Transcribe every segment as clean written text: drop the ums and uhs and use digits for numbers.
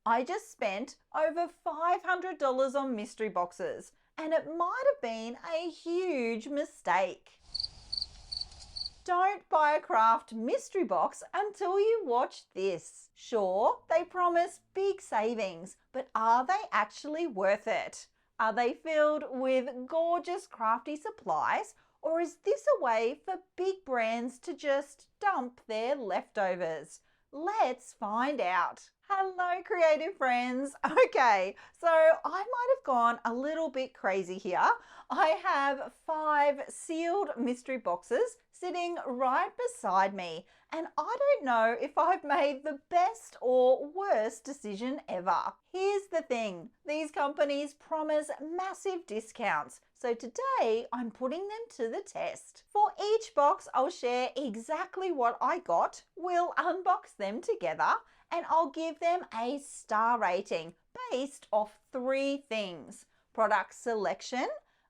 I just spent over $500 on mystery boxes, and it might have been a huge mistake. Don't buy a craft mystery box until you watch this. Sure, they promise big savings, but are they actually worth it? Are they filled with gorgeous crafty supplies, or is this a way for big brands to just dump their leftovers? Let's find out. Hello, creative friends. Okay, so I might have gone a little bit crazy here. I have 5 sealed mystery boxes sitting right beside me, and I don't know if I've made the best or worst decision ever. Here's the thing, these companies promise massive discounts, so today I'm putting them to the test. For each box, I'll share exactly what I got, we'll unbox them together, and I'll give them a star rating based off 3 things: product selection,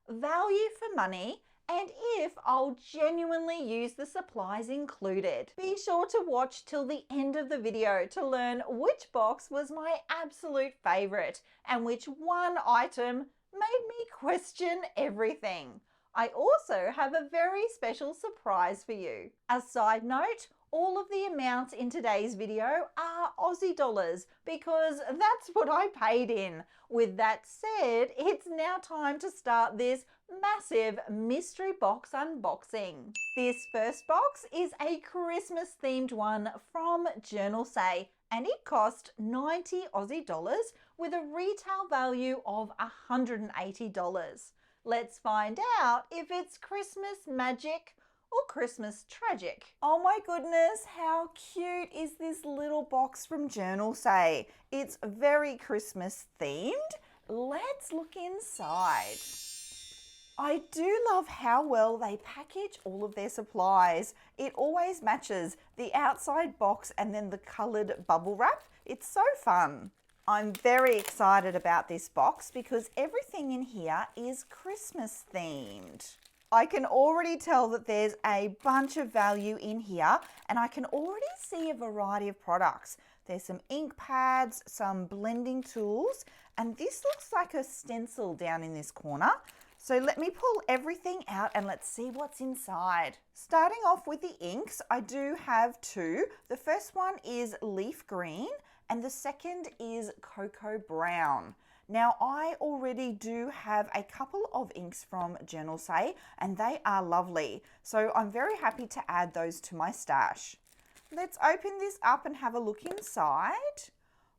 value for money, and if I'll genuinely use the supplies included. Be sure to watch till the end of the video to learn which box was my absolute favorite and which one item made me question everything. I also have a very special surprise for you. A side note, all of the amounts in today's video are Aussie dollars because that's what I paid in. With that said, it's now time to start this massive mystery box unboxing. This first box is a Christmas themed one from Journalsay, and it cost 90 Aussie dollars with a retail value of $180. Let's find out if it's Christmas magic or Christmas tragic. Oh my goodness, how cute is this little box from Journalsay? It's very Christmas themed. Let's look inside. I do love how well they package all of their supplies. It always matches the outside box and then the coloured bubble wrap. It's so fun. I'm very excited about this box because everything in here is Christmas themed. I can already tell that there's a bunch of value in here, and I can already see a variety of products. There's some ink pads, some blending tools, and this looks like a stencil down in this corner. So let me pull everything out and let's see what's inside. Starting off with the inks, I do have 2. The first one is leaf green and the second is cocoa brown. Now, I already do have a couple of inks from Journalsay and they are lovely. So I'm very happy to add those to my stash. Let's open this up and have a look inside.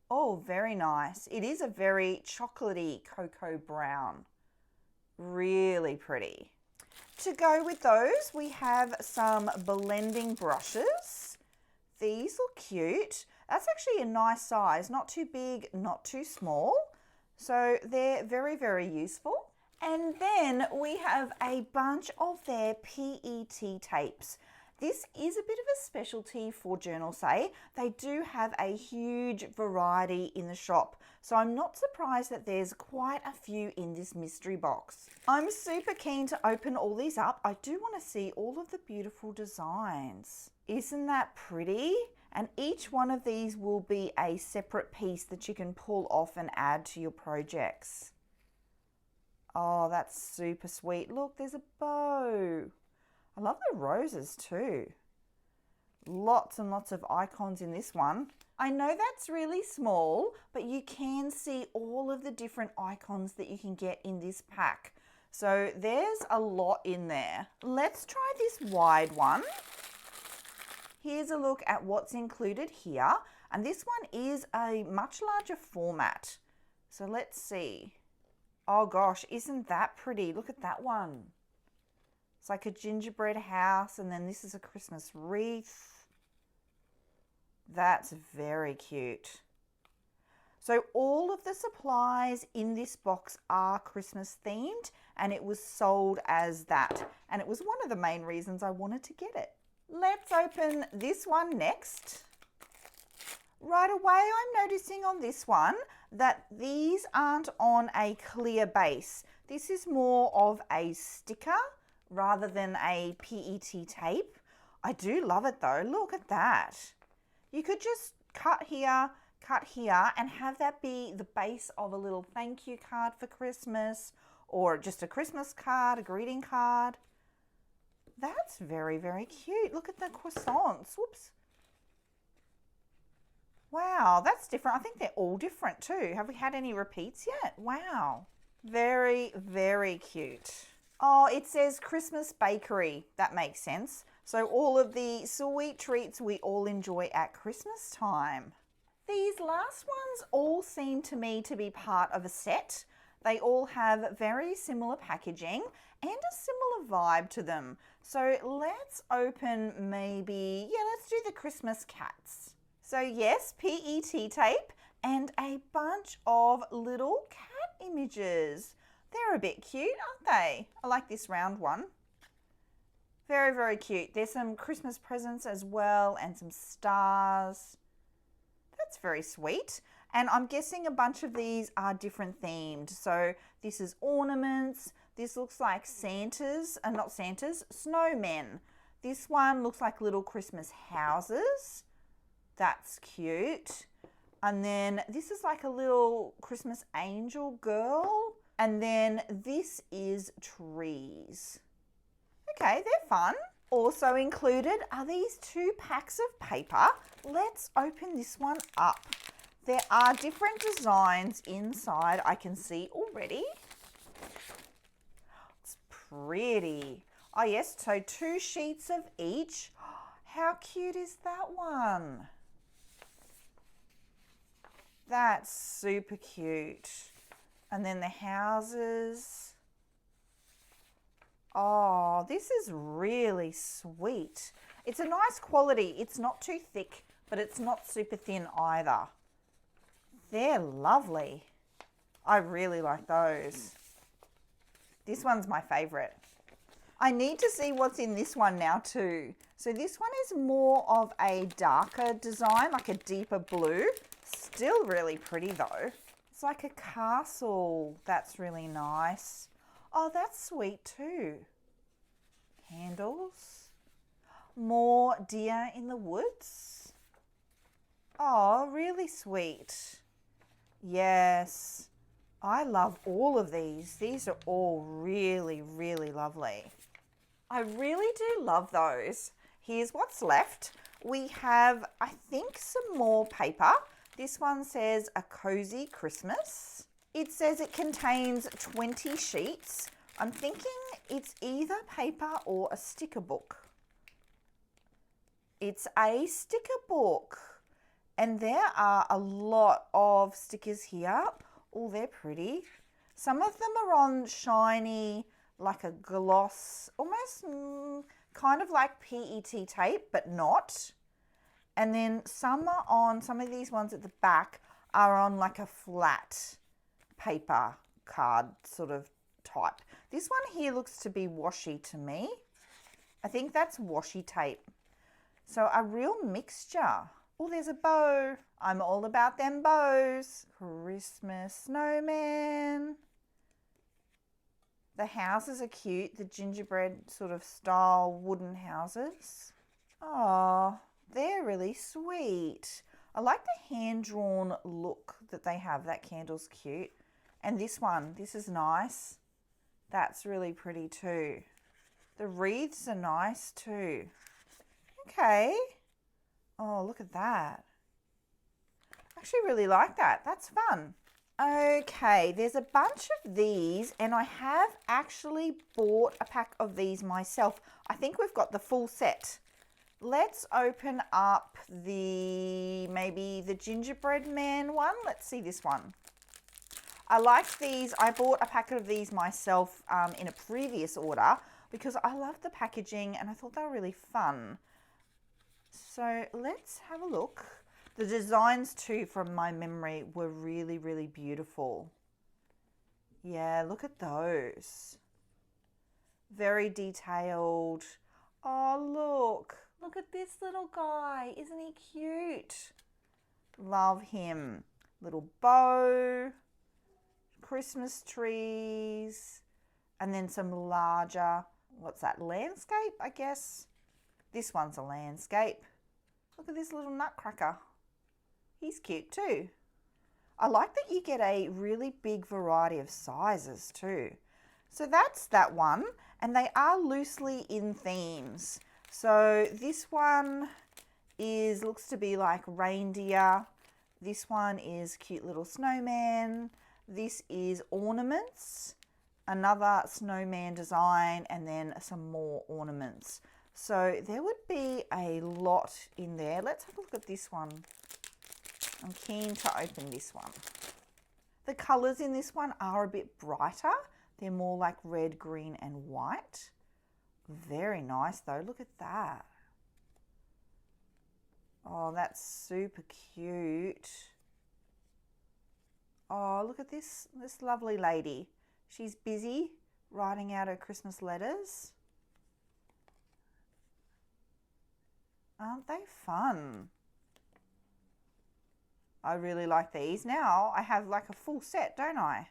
Oh, very nice. It is a very chocolatey cocoa brown. Really pretty. To go with those, we have some blending brushes. These look cute. That's actually a nice size, not too big, not too small. So they're very, very useful. And then we have a bunch of their PET tapes. This is a bit of a specialty for Journalsay. They do have a huge variety in the shop, so I'm not surprised that there's quite a few in this mystery box. I'm super keen to open all these up. I do want to see all of the beautiful designs. Isn't that pretty? And each one of these will be a separate piece that you can pull off and add to your projects. Oh, that's super sweet. Look, there's a bow. I love the roses too. Lots and lots of icons in this one. I know that's really small, but you can see all of the different icons that you can get in this pack. So there's a lot in there. Let's try this wide one. Here's a look at what's included here. And this one is a much larger format. So let's see. Oh gosh, isn't that pretty? Look at that one. It's like a gingerbread house, and then this is a Christmas wreath. That's very cute. So all of the supplies in this box are Christmas themed, and it was sold as that. And it was one of the main reasons I wanted to get it. Let's open this one next. Right away, I'm noticing on this one that these aren't on a clear base. This is more of a sticker rather than a PET tape. I do love it though. Look at that. You could just cut here, cut here and have that be the base of a little thank you card for Christmas, or just a Christmas card, a greeting card. That's very, very cute. Look at the croissants. Whoops. Wow, that's different. I think they're all different too. Have we had any repeats yet? Wow. Very, very cute. Oh, it says Christmas bakery. That makes sense. So all of the sweet treats we all enjoy at Christmas time. These last ones all seem to me to be part of a set. They all have very similar packaging and a similar vibe to them. So let's open let's do the Christmas cats. So yes, PET tape and a bunch of little cat images. They're a bit cute, aren't they? I like this round one. Very, very cute. There's some Christmas presents as well and some stars. That's very sweet. And I'm guessing a bunch of these are different themed. So this is ornaments. This looks like Santas, not Santas, snowmen. This one looks like little Christmas houses. That's cute. And then this is like a little Christmas angel girl. And then this is trees. Okay, they're fun. Also included are these 2 packs of paper. Let's open this one up. There are different designs inside, I can see already. It's pretty. Oh yes, so 2 sheets of each. How cute is that one? That's super cute. And then the houses. Oh, this is really sweet. It's a nice quality. It's not too thick, but it's not super thin either. They're lovely. I really like those. This one's my favorite. I need to see what's in this one now too. So this one is more of a darker design, like a deeper blue. Still really pretty though. It's like a castle. That's really nice. Oh, that's sweet too. Candles. More deer in the woods. Oh, really sweet. Yes. I love all of these. These are all really, really lovely. I really do love those. Here's what's left. We have, I think, some more paper. This one says A Cozy Christmas. It says it contains 20 sheets. I'm thinking it's either paper or a sticker book. It's a sticker book. And there are a lot of stickers here. Oh, they're pretty. Some of them are on shiny, like a gloss, almost kind of like PET tape, but not. And then some of these ones at the back are on like a flat paper card sort of type. This one here looks to be washi to me. I think that's washi tape. So a real mixture. Oh, there's a bow. I'm all about them bows. Christmas snowman. The houses are cute. The gingerbread sort of style wooden houses. Oh, they're really sweet. I like the hand-drawn look that they have. That candle's cute. And this one, this is nice. That's really pretty too. The wreaths are nice too. Okay. Oh, look at that. I actually really like that. That's fun. Okay, there's a bunch of these and I have actually bought a pack of these myself. I think we've got the full set. Let's open up maybe the gingerbread man one. Let's see this one. I like these. I bought a packet of these myself in a previous order because I love the packaging and I thought they were really fun. So let's have a look. The designs too, from my memory, were really, really beautiful. Yeah, look at those. Very detailed. Oh, look at this little guy. Isn't he cute? Love him. Little bow, Christmas trees, and then some larger, what's that, landscape, I guess? This one's a landscape. Look at this little nutcracker. He's cute too. I like that you get a really big variety of sizes too. So that's that one, and they are loosely in themes. So this one looks to be like reindeer. This one is cute little snowman. This is ornaments, another snowman design, and then some more ornaments. So there would be a lot in there. Let's have a look at this one. I'm keen to open this one. The colours in this one are a bit brighter. They're more like red, green and white. Very nice though. Look at that. Oh, that's super cute. Oh, look at this lovely lady. She's busy writing out her Christmas letters. Aren't they fun? I really like these. Now I have like a full set, don't I?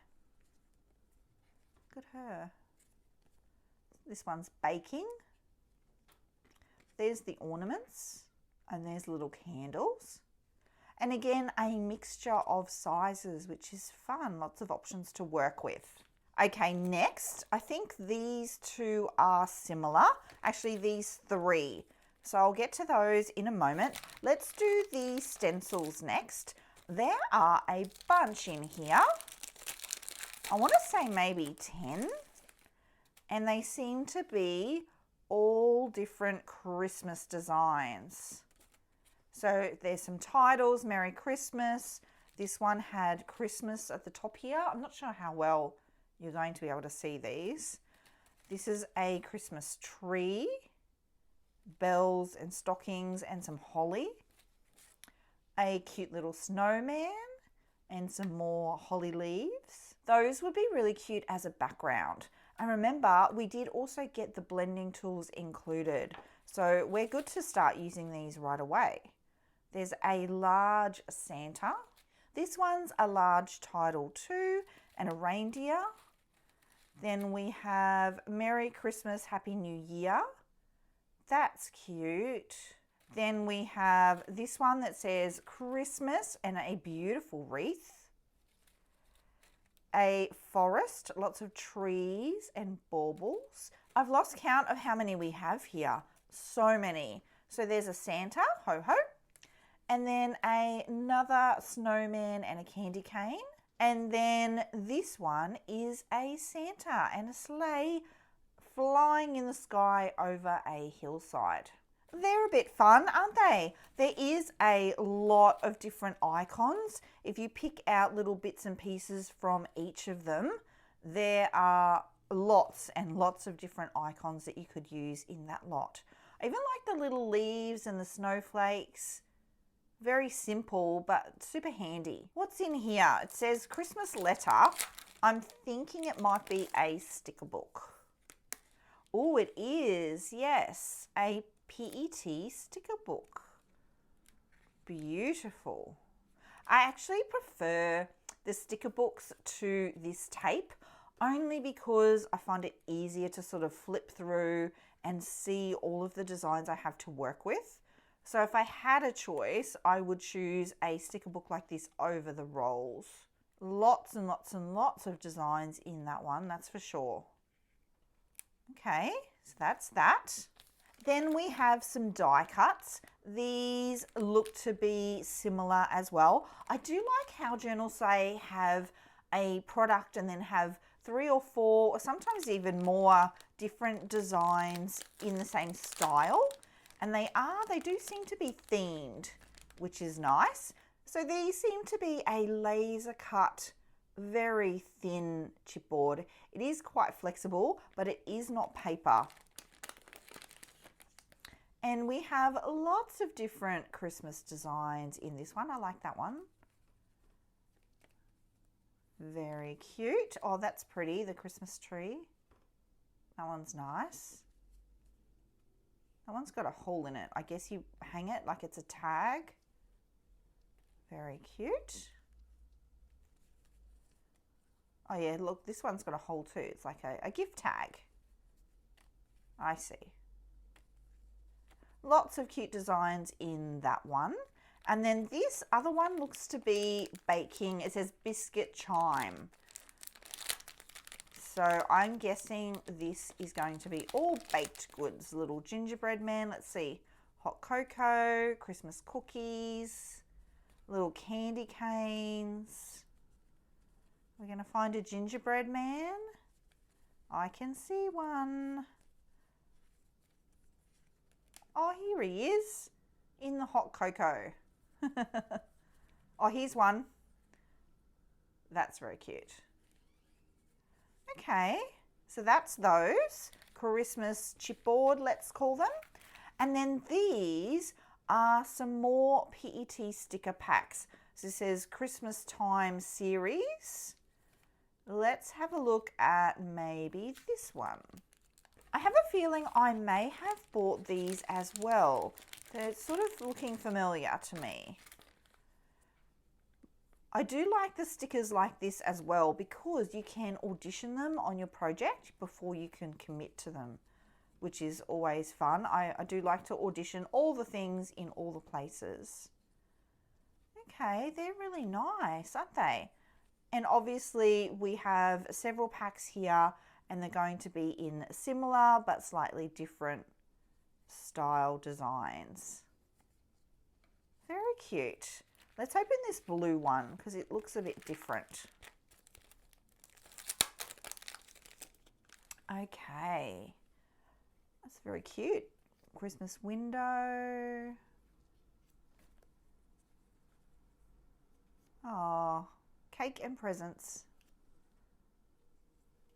Look at her. This one's baking. There's the ornaments, and there's little candles. And again, a mixture of sizes, which is fun. Lots of options to work with. Okay, next, I think these two are similar. Actually, these three. So I'll get to those in a moment. Let's do the stencils next. There are a bunch in here. I want to say maybe 10. And they seem to be all different Christmas designs. So there's some titles, Merry Christmas. This one had Christmas at the top here. I'm not sure how well you're going to be able to see these. This is a Christmas tree, bells and stockings and some holly. A cute little snowman and some more holly leaves. Those would be really cute as a background. And remember, we did also get the blending tools included. So we're good to start using these right away. There's a large Santa. This one's a large title too, and a reindeer. Then we have Merry Christmas, Happy New Year. That's cute. Then we have this one that says Christmas and a beautiful wreath. A forest, lots of trees and baubles. I've lost count of how many we have here. So many. So there's a Santa, ho ho. And then another snowman and a candy cane. And then this one is a Santa and a sleigh flying in the sky over a hillside. They're a bit fun, aren't they? There is a lot of different icons. If you pick out little bits and pieces from each of them, there are lots and lots of different icons that you could use in that lot. I even like the little leaves and the snowflakes. Very simple, but super handy. What's in here? It says Christmas letter. I'm thinking it might be a sticker book. Oh, it is, yes, a PET sticker book. Beautiful. I actually prefer the sticker books to this tape only because I find it easier to sort of flip through and see all of the designs I have to work with. So if I had a choice, I would choose a sticker book like this over the rolls. Lots and lots and lots of designs in that one, that's for sure. Okay, so that's that. Then we have some die cuts. These look to be similar as well. I do like how Journalsay have a product and then have 3 or 4 or sometimes even more different designs in the same style. And they do seem to be themed, which is nice. So these seem to be a laser cut, very thin chipboard. It is quite flexible, but it is not paper. And we have lots of different Christmas designs in this one. I like that one. Very cute. Oh, that's pretty, the Christmas tree. That one's nice. That one's got a hole in it. I guess you hang it like it's a tag. Very cute. Oh yeah, look, this one's got a hole too. It's like a gift tag. I see. Lots of cute designs in that one. And then this other one looks to be baking. It says biscuit chime. So I'm guessing this is going to be all baked goods. Little gingerbread man. Let's see. Hot cocoa, Christmas cookies, little candy canes. We're going to find a gingerbread man. I can see one. Oh, here he is in the hot cocoa. Oh, here's one. That's very cute. Okay, so that's those. Christmas chipboard, let's call them. And then these are some more PET sticker packs. So it says Christmas Time series. Let's have a look at maybe this one. I have a feeling I may have bought these as well. They're sort of looking familiar to me. I do like the stickers like this as well because you can audition them on your project before you can commit to them, which is always fun. I do like to audition all the things in all the places. Okay, they're really nice, aren't they? And obviously we have several packs here and they're going to be in similar but slightly different style designs. Very cute. Let's open this blue one because it looks a bit different. Okay. That's very cute. Christmas window. Oh, cake and presents.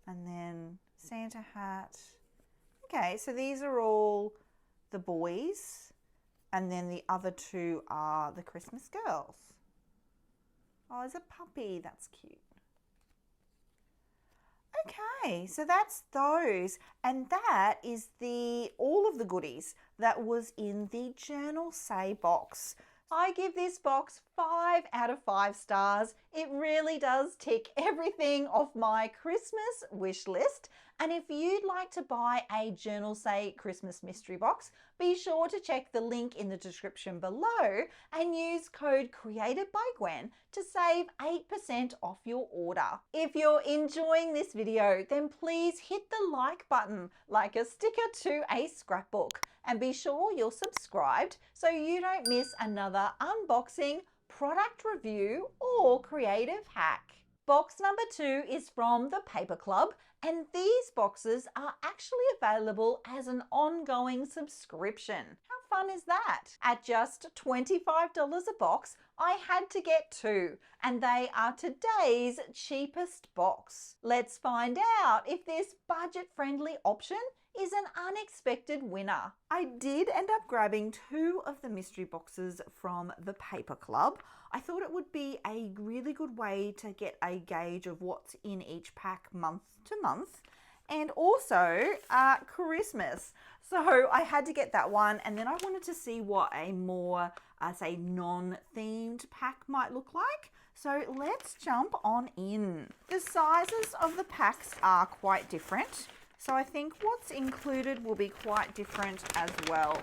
And then Santa hat. Okay, so these are all the boys. And then the other two are the Christmas girls. Oh, there's a puppy. That's cute. Okay, so that's those. And that is all of the goodies that was in the Journalsay box. I give this box 5 out of 5 stars. It really does tick everything off my Christmas wish list. And if you'd like to buy a Journalsay Christmas mystery box, be sure to check the link in the description below and use code Created by Gwen to save 8% off your order. If you're enjoying this video, then please hit the like button like a sticker to a scrapbook. And be sure you're subscribed so you don't miss another unboxing, product review, or creative hack. Box number 2 is from the Paper Club, and these boxes are actually available as an ongoing subscription. How fun is that? At just $25 a box, I had to get 2, and they are today's cheapest box. Let's find out if this budget-friendly option is an unexpected winner. I did end up grabbing 2 of the mystery boxes from the Paper Club. I thought it would be a really good way to get a gauge of what's in each pack month to month, and also Christmas. So I had to get that one, and then I wanted to see what a more, say, non-themed pack might look like. So let's jump on in. The sizes of the packs are quite different. So I think what's included will be quite different as well.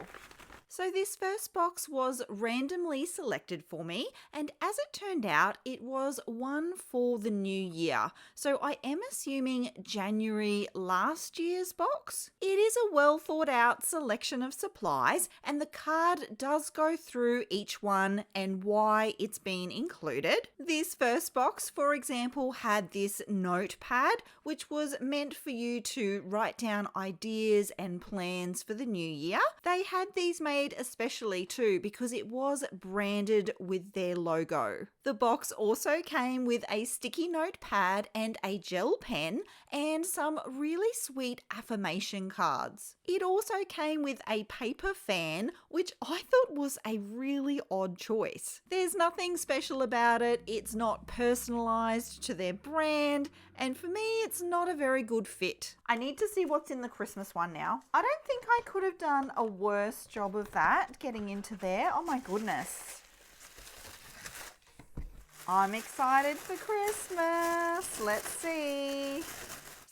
So this first box was randomly selected for me, and as it turned out, it was one for the new year. So I am assuming January last year's box. It is a well thought out selection of supplies, and the card does go through each one and why it's been included. This first box, for example, had this notepad, which was meant for you to write down ideas and plans for the new year. They had these made especially too because it was branded with their logo. The box also came with a sticky note pad and a gel pen and some really sweet affirmation cards. It also came with a paper fan, which I thought was a really odd choice. There's nothing special about it, it's not personalized to their brand, and for me it's not a very good fit. I need to see what's in the Christmas one now. I don't think I could have done a worse job of that getting into there. Oh my goodness. I'm excited for Christmas. Let's see.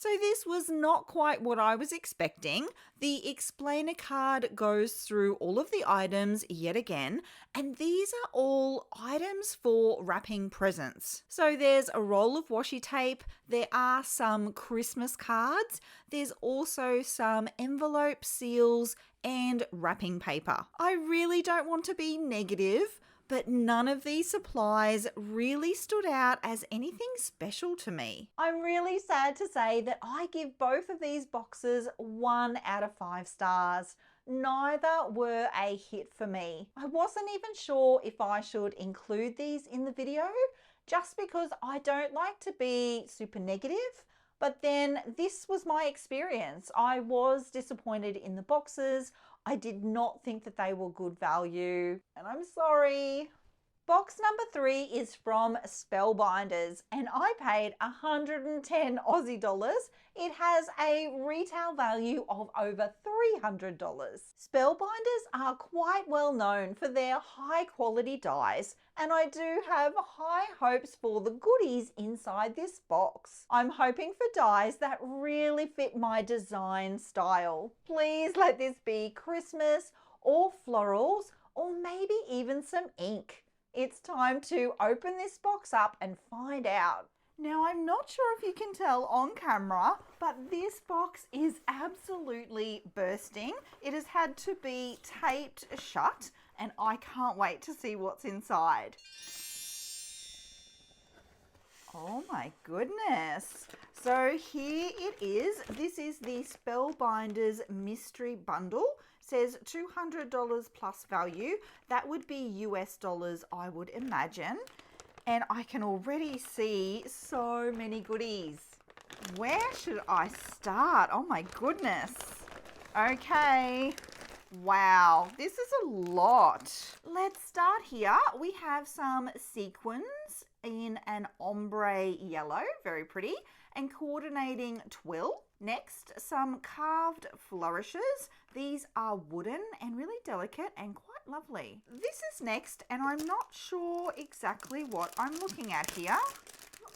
So this was not quite what I was expecting. The explainer card goes through all of the items yet again, and these are all items for wrapping presents. So there's a roll of washi tape, there are some Christmas cards, there's also some envelope seals and wrapping paper. I really don't want to be negative, but none of these supplies really stood out as anything special to me. I'm really sad to say that I give both of these boxes 1 out of 5 stars. Neither were a hit for me. I wasn't even sure if I should include these in the video, just because I don't like to be super negative. But then this was my experience. I was disappointed in the boxes. I did not think that they were good value, and I'm sorry. Box number 3 is from SpellBinders, and I paid 110 Aussie dollars. It has a retail value of over $300. SpellBinders are quite well known for their high quality dies, and I do have high hopes for the goodies inside this box. I'm hoping for dies that really fit my design style. Please let this be Christmas or florals, or maybe even some ink. It's time to open this box up and find out. Now, I'm not sure if you can tell on camera, but this box is absolutely bursting. It has had to be taped shut, and I can't wait to see what's inside. Oh my goodness. So here it is. This is the SpellBinders Mystery Bundle. Says $200 plus value. That would be US dollars, I would imagine. And I can already see so many goodies. Where should I start? Oh my goodness. Okay. Wow, this is a lot. Let's start here. We have some sequins in an ombre yellow, very pretty, and coordinating twill. Next, some carved flourishes. These are wooden and really delicate and quite lovely. This is next, and I'm not sure exactly what I'm looking at here.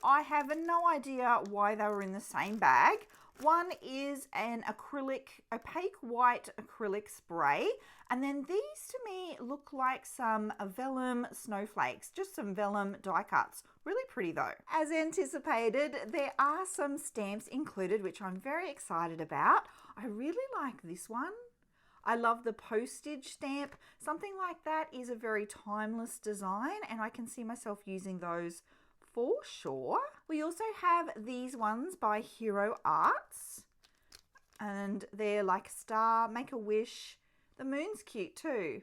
I have no idea why they were in the same bag. One is an opaque white acrylic spray, and then these to me look like some vellum snowflakes, just some vellum die cuts. Really pretty though. As anticipated, there are some stamps included, which I'm very excited about. I really like this one. I love the postage stamp. Something like that is a very timeless design, and I can see myself using those for sure. We also have these ones by Hero Arts, and they're like star, make a wish. The moon's cute too.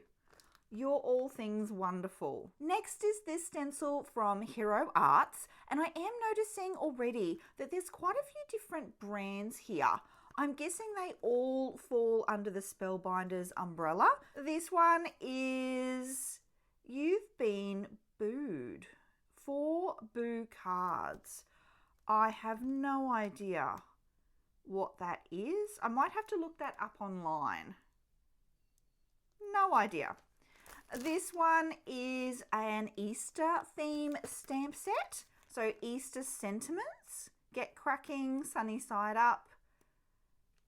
You're all things wonderful. Next is this stencil from Hero Arts, and I am noticing already that there's quite a few different brands here. I'm guessing they all fall under the SpellBinders umbrella. This one is You've Been Booed. 4 boo cards. I have no idea what that is. I might have to look that up online. No idea. This one is an Easter theme stamp set. So Easter sentiments. Get cracking, sunny side up.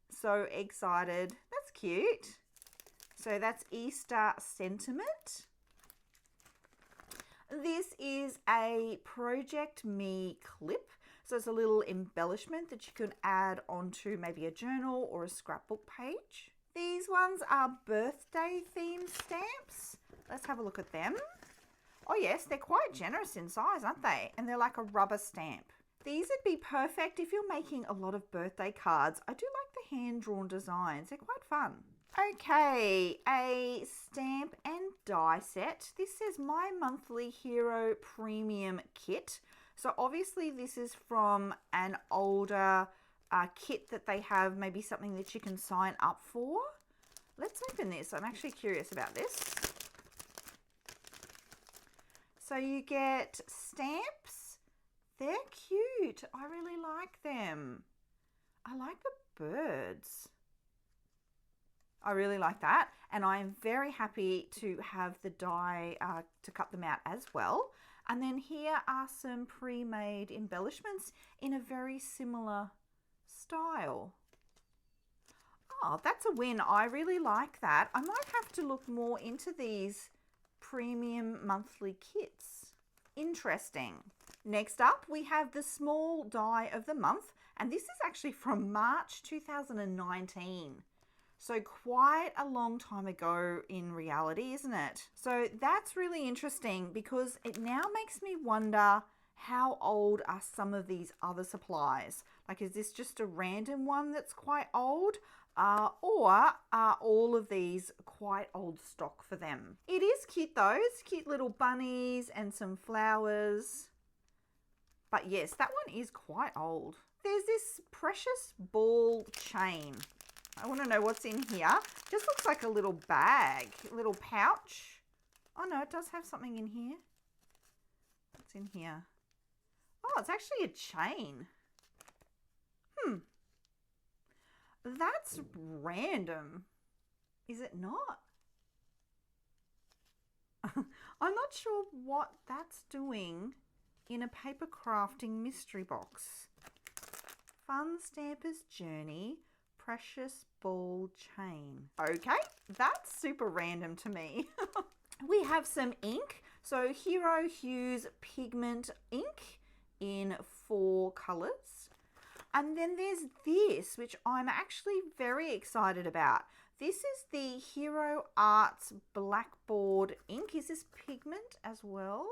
So excited. That's cute. So that's Easter sentiment. This is a Project Me clip. So it's a little embellishment that you can add onto maybe a journal or a scrapbook page. These ones are birthday themed stamps. Let's have a look at them. Oh yes, they're quite generous in size, aren't they? And they're like a rubber stamp. These would be perfect if you're making a lot of birthday cards. I do like the hand-drawn designs. They're quite fun. Okay, a stamp and die set. This says My Monthly Hero Premium Kit. So obviously this is from an older kit that they have, maybe something that you can sign up for. Let's open this. I'm actually curious about this. So you get stamps. They're cute. I really like them. I like the birds. I really like that, and I'm very happy to have the die to cut them out as well. And then here are some pre-made embellishments in a very similar style. Oh, that's a win. I really like that. I might have to look more into these premium monthly kits. Interesting. Next up, we have the small die of the month, and this is actually from March 2019. So quite a long time ago in reality, isn't it? So that's really interesting because it now makes me wonder, how old are some of these other supplies? Like, is this just a random one that's quite old? Or are all of these quite old stock for them? It is cute though. It's cute little bunnies and some flowers. But yes, that one is quite old. There's this precious ball chain. I want to know what's in here. Just looks like a little bag, a little pouch. Oh no, it does have something in here. What's in here? Oh, it's actually a chain. That's random. Is it not? I'm not sure what that's doing in a paper crafting mystery box. Fun Stamper's Journey Precious Ball Chain. Okay, that's super random to me. We have some ink. So Hero Hues Pigment ink in 4 colours. And then there's this, which I'm actually very excited about. This is the Hero Arts Blackboard ink. Is this pigment as well?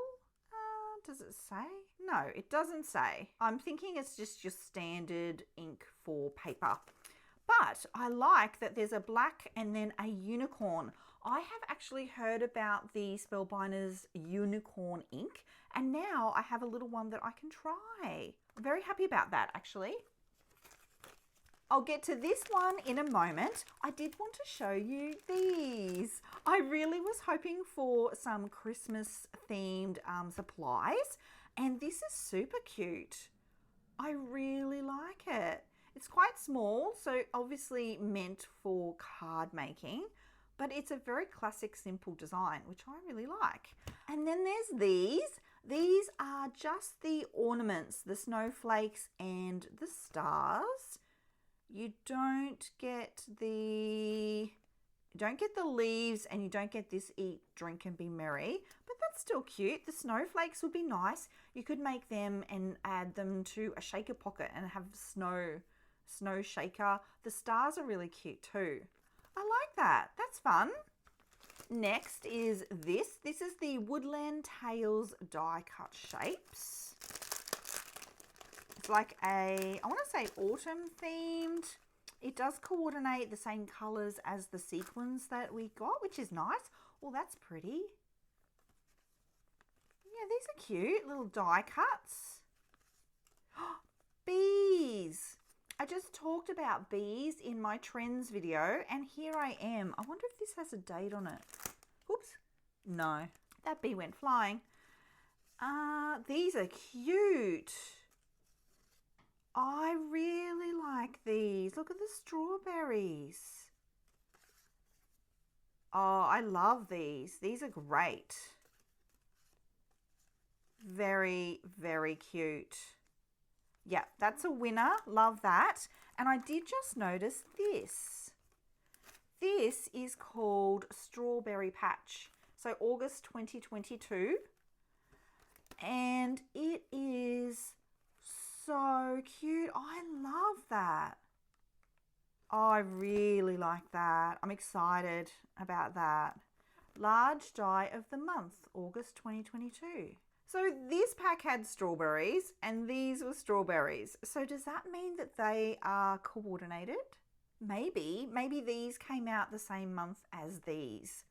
Does it say? No, it doesn't say. I'm thinking it's just your standard ink for paper. But I like that there's a black and then a unicorn. I have actually heard about the SpellBinders unicorn ink, and now I have a little one that I can try. I'm very happy about that, actually. I'll get to this one in a moment. I did want to show you these. I really was hoping for some Christmas themed supplies, and this is super cute. I really like it. It's quite small, so obviously meant for card making, but it's a very classic, simple design, which I really like. And then there's these. These are just the ornaments, the snowflakes and the stars. You don't get the leaves, and you don't get this eat, drink and be merry, but that's still cute. The snowflakes would be nice. You could make them and add them to a shaker pocket and have snow shaker. The stars are really cute too. I like that. That's fun. Next is this. This is the Woodland Tales die cut shapes. It's like I want to say autumn themed. It does coordinate the same colours as the sequins that we got, which is nice. Well, that's pretty. Yeah, these are cute little die cuts. Bees. I just talked about bees in my trends video, and here I am. I wonder if this has a date on it. Oops. No, that bee went flying. These are cute. I really like these. Look at the strawberries. Oh, I love these. These are great. Very, very cute. Yeah, that's a winner. Love that. And I did just notice this. This is called Strawberry Patch. So August 2022. And it is so cute. I love that. Oh, I really like that. I'm excited about that. Large die of the month, August 2022. So this pack had strawberries and these were strawberries. So does that mean that they are coordinated? Maybe these came out the same month as these.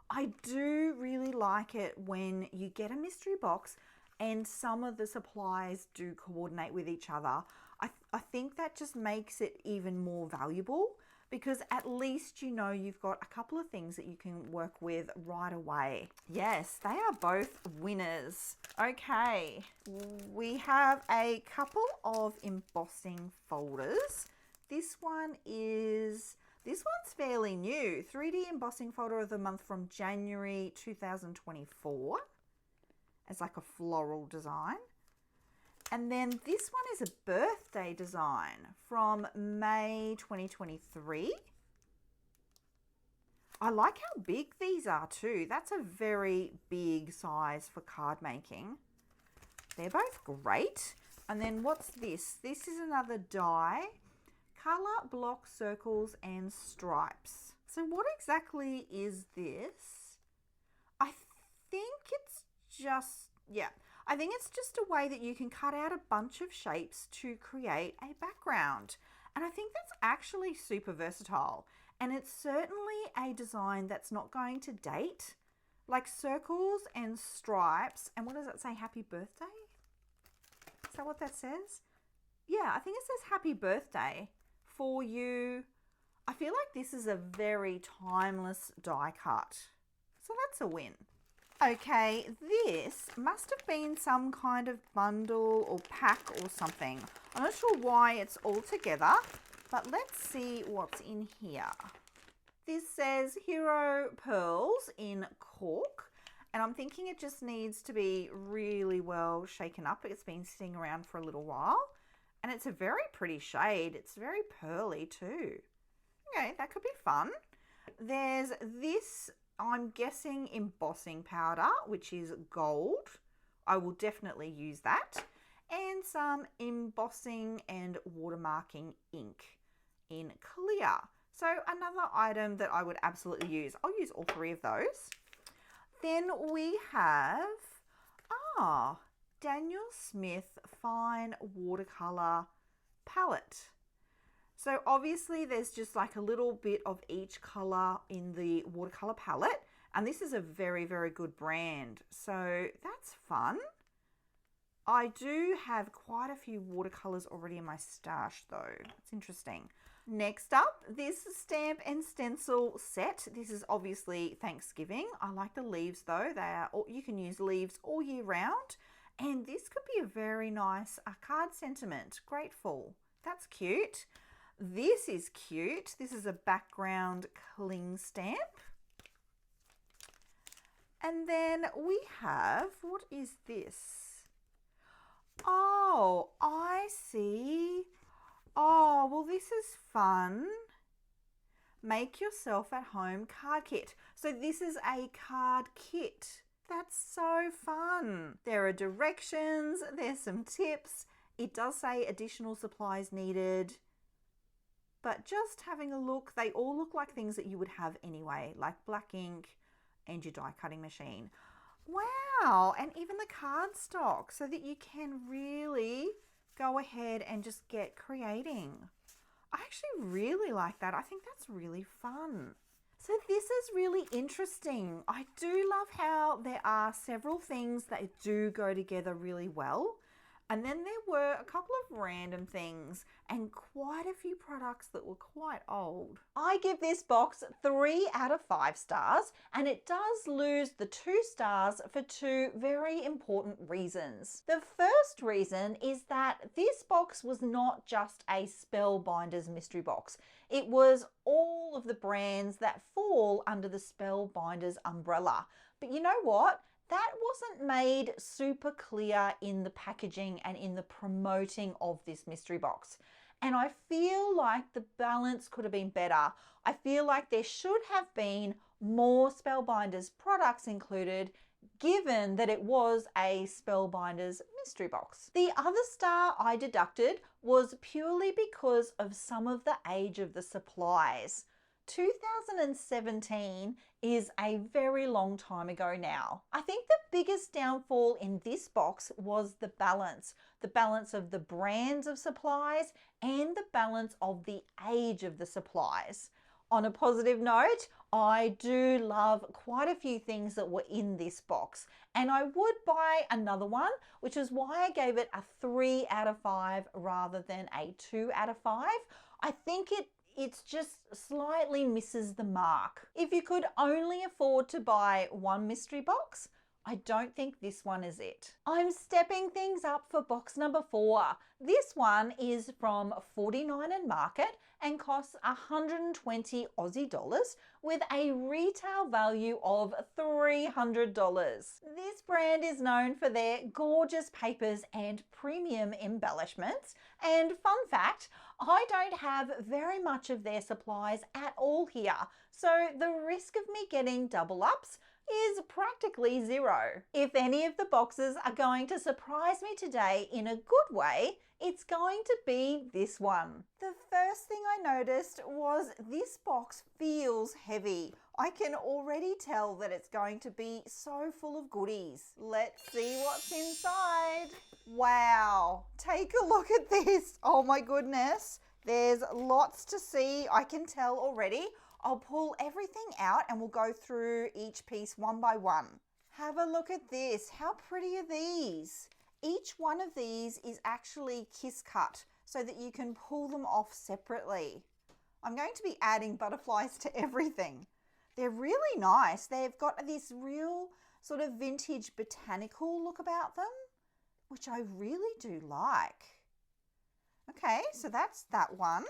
I do really like it when you get a mystery box and some of the supplies do coordinate with each other. I think that just makes it even more valuable, because at least you know you've got a couple of things that you can work with right away. Yes, they are both winners. Okay, we have a couple of embossing folders. This one's fairly new. 3D embossing folder of the month from January 2024. As like a floral design. And then this one is a birthday design from May 2023. I like how big these are too. That's a very big size for card making. They're both great. And then what's this? This is another die. Color, block, circles, and stripes. So what exactly is this? I think it's just, I think it's just a way that you can cut out a bunch of shapes to create a background. And I think that's actually super versatile. And it's certainly a design that's not going to date. Like circles and stripes. And what does that say? Happy birthday? Is that what that says? Yeah, I think it says happy birthday for you. I feel like this is a very timeless die cut. So that's a win. Okay, this must have been some kind of bundle or pack or something. I'm not sure why it's all together, but let's see what's in here. This says Hero Pearls in cork, and I'm thinking it just needs to be really well shaken up. It's been sitting around for a little while, and it's a very pretty shade. It's very pearly too. Okay, that could be fun. There's this, I'm guessing, embossing powder, which is gold. I will definitely use that. And some embossing and watermarking ink in clear. So another item that I would absolutely use. I'll use all three of those. Then we have, Daniel Smith Fine Watercolor Palette. So obviously there's just like a little bit of each color in the watercolor palette. And this is a very, very good brand. So that's fun. I do have quite a few watercolors already in my stash though. That's interesting. Next up, this stamp and stencil set. This is obviously Thanksgiving. I like the leaves though. You can use leaves all year round. And this could be a very nice card sentiment. Grateful. That's cute. This is cute. This is a background cling stamp. And then we have, what is this? Oh, I see. Oh, well, this is fun. Make yourself at home card kit. So this is a card kit. That's so fun. There are directions, there's some tips. It does say additional supplies needed. But just having a look, they all look like things that you would have anyway, like black ink and your die cutting machine. Wow, and even the cardstock so that you can really go ahead and just get creating. I actually really like that. I think that's really fun. So this is really interesting. I do love how there are several things that do go together really well. And then there were a couple of random things and quite a few products that were quite old. I give this box 3 out of 5 stars, and it does lose the 2 stars for 2 very important reasons. The first reason is that this box was not just a SpellBinders mystery box. It was all of the brands that fall under the SpellBinders umbrella. But you know what? That wasn't made super clear in the packaging and in the promoting of this mystery box. And I feel like the balance could have been better. I feel like there should have been more SpellBinders products included, given that it was a SpellBinders mystery box. The other star I deducted was purely because of some of the age of the supplies. 2017 is a very long time ago now. I think the biggest downfall in this box was the balance of the brands of supplies and the balance of the age of the supplies. On a positive note, I do love quite a few things that were in this box, and I would buy another one, which is why I gave it a 3 out of 5 rather than a 2 out of 5. I think it's just slightly misses the mark. If you could only afford to buy one mystery box, I don't think this one is it. I'm stepping things up for box number 4. This one is from 49 and Market and costs 120 Aussie dollars with a retail value of $300. This brand is known for their gorgeous papers and premium embellishments. And fun fact, I don't have very much of their supplies at all here, so the risk of me getting double ups is practically zero. If any of the boxes are going to surprise me today in a good way, it's going to be this one. The first thing I noticed was this box feels heavy. I can already tell that it's going to be so full of goodies. Let's see what's inside. Wow, take a look at this. Oh my goodness, there's lots to see. I can tell already. I'll pull everything out and we'll go through each piece one by one. Have a look at this. How pretty are these? Each one of these is actually kiss cut so that you can pull them off separately. I'm going to be adding butterflies to everything. They're really nice. They've got this real sort of vintage botanical look about them, which I really do like. Okay, so that's that one.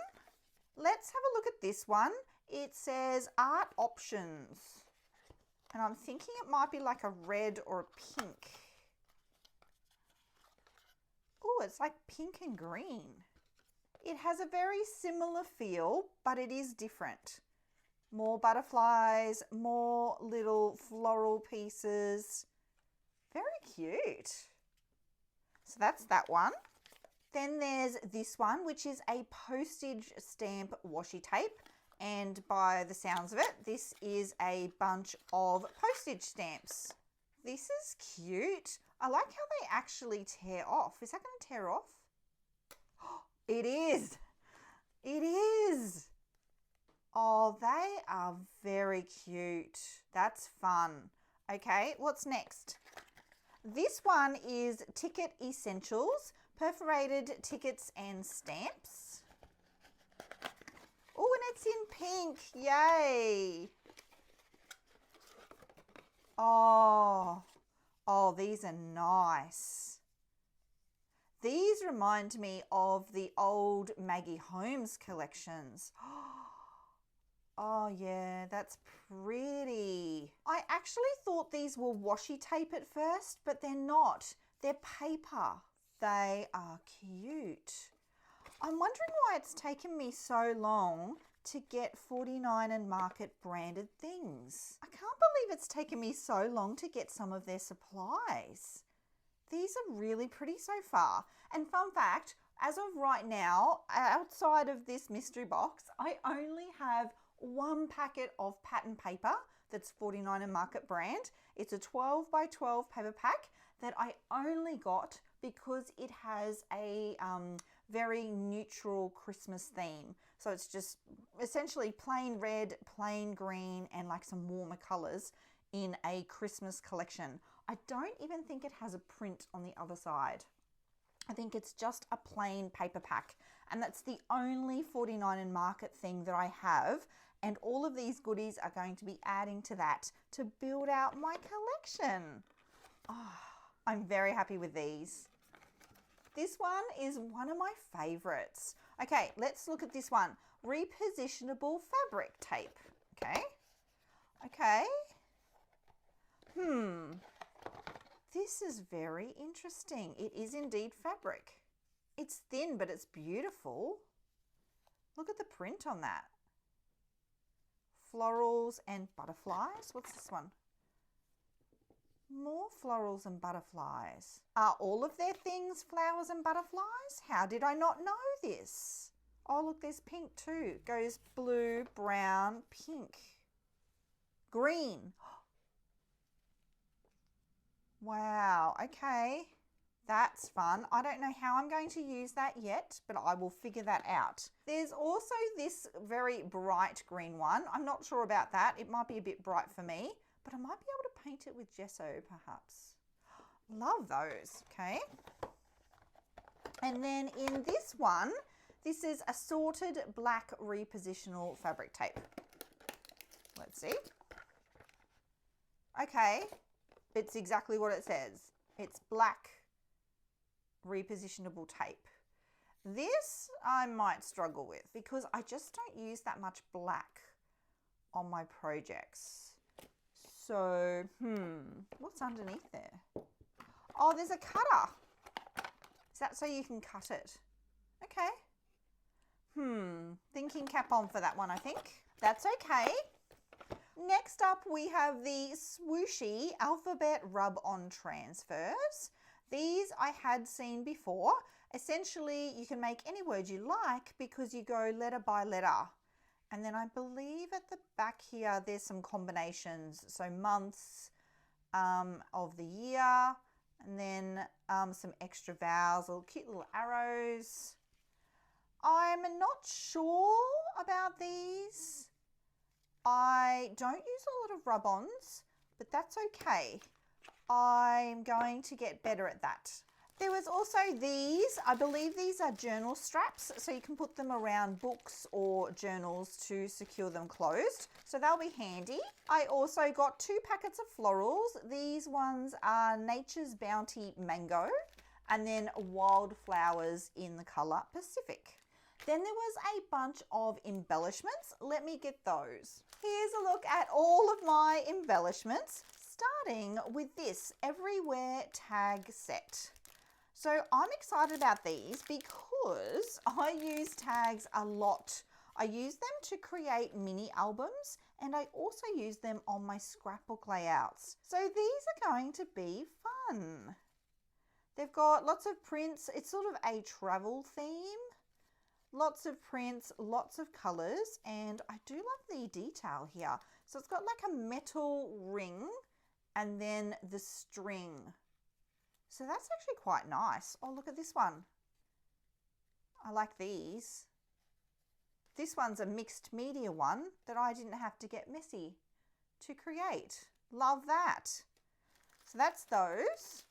Let's have a look at this one. It says art options, and I'm thinking it might be like a red or a pink. Oh, it's like pink and green. It has a very similar feel, but it is different. More butterflies, more little floral pieces. Very cute. So that's that one. Then there's this one, which is a postage stamp washi tape. And by the sounds of it, this is a bunch of postage stamps. This is cute. I like how they actually tear off. Is that going to tear off? It is. It is. Oh, they are very cute. That's fun. Okay, what's next? This one is Ticket Essentials, perforated tickets and stamps. Oh, and it's in pink. Yay. Oh, these are nice. These remind me of the old Maggie Holmes collections. Oh yeah, that's pretty. I actually thought these were washi tape at first, but they're not. They're paper. They are cute. I'm wondering why it's taken me so long to get 49 and Market branded things. I can't believe it's taken me so long to get some of their supplies. These are really pretty so far. And fun fact, as of right now, outside of this mystery box, I only have one packet of pattern paper that's 49 and Market brand. It's a 12 by 12 paper pack that I only got because it has a very neutral Christmas theme. So it's just essentially plain red, plain green, and like some warmer colors in a Christmas collection. I don't even think it has a print on the other side. I think it's just a plain paper pack, and that's the only 49 and Market thing that I have. And all of these goodies are going to be adding to that to build out my collection. Oh, I'm very happy with these. This one is one of my favorites. Okay, let's look at this one. Repositionable fabric tape. Okay. This is very interesting. It is indeed fabric. It's thin, but it's beautiful. Look at the print on that. Florals and butterflies. What's this one? More florals and butterflies. Are all of their things flowers and butterflies? How did I not know this? Oh, look, there's pink too. It goes blue, brown, pink, green. Wow, okay. That's fun. I don't know how I'm going to use that yet, but I will figure that out. There's also this very bright green one. I'm not sure about that. It might be a bit bright for me, but I might be able to paint it with gesso perhaps. Love those, okay. And then in this one, this is assorted black repositional fabric tape. Let's see. Okay, It's exactly what it says. It's black repositionable tape. This I might struggle with because I just don't use that much black on my projects. So, what's underneath there? Oh, there's a cutter. Is that so you can cut it? Okay. Thinking cap on for that one, I think. That's okay. Next up, we have the swooshy alphabet rub-on transfers. These I had seen before. Essentially, you can make any word you like because you go letter by letter. And then I believe at the back here, there's some combinations. So months of the year, and then some extra vowels or cute little arrows. I'm not sure about these. I don't use a lot of rub-ons, but that's okay. I'm going to get better at that. There was also these, I believe these are journal straps, so you can put them around books or journals to secure them closed. So they'll be handy. I also got 2 packets of florals. These ones are Nature's Bounty Mango and then Wildflowers in the colour Pacific. Then there was a bunch of embellishments. Let me get those. Here's a look at all of my embellishments, starting with this Everywhere tag set. So I'm excited about these because I use tags a lot. I use them to create mini albums and I also use them on my scrapbook layouts. So these are going to be fun. They've got lots of prints. It's sort of a travel theme. Lots of prints, lots of colours, and I do love the detail here. So it's got like a metal ring and then the string. So that's actually quite nice. Oh, look at this one. I like these. This one's a mixed media one that I didn't have to get messy to create. Love that. So that's those.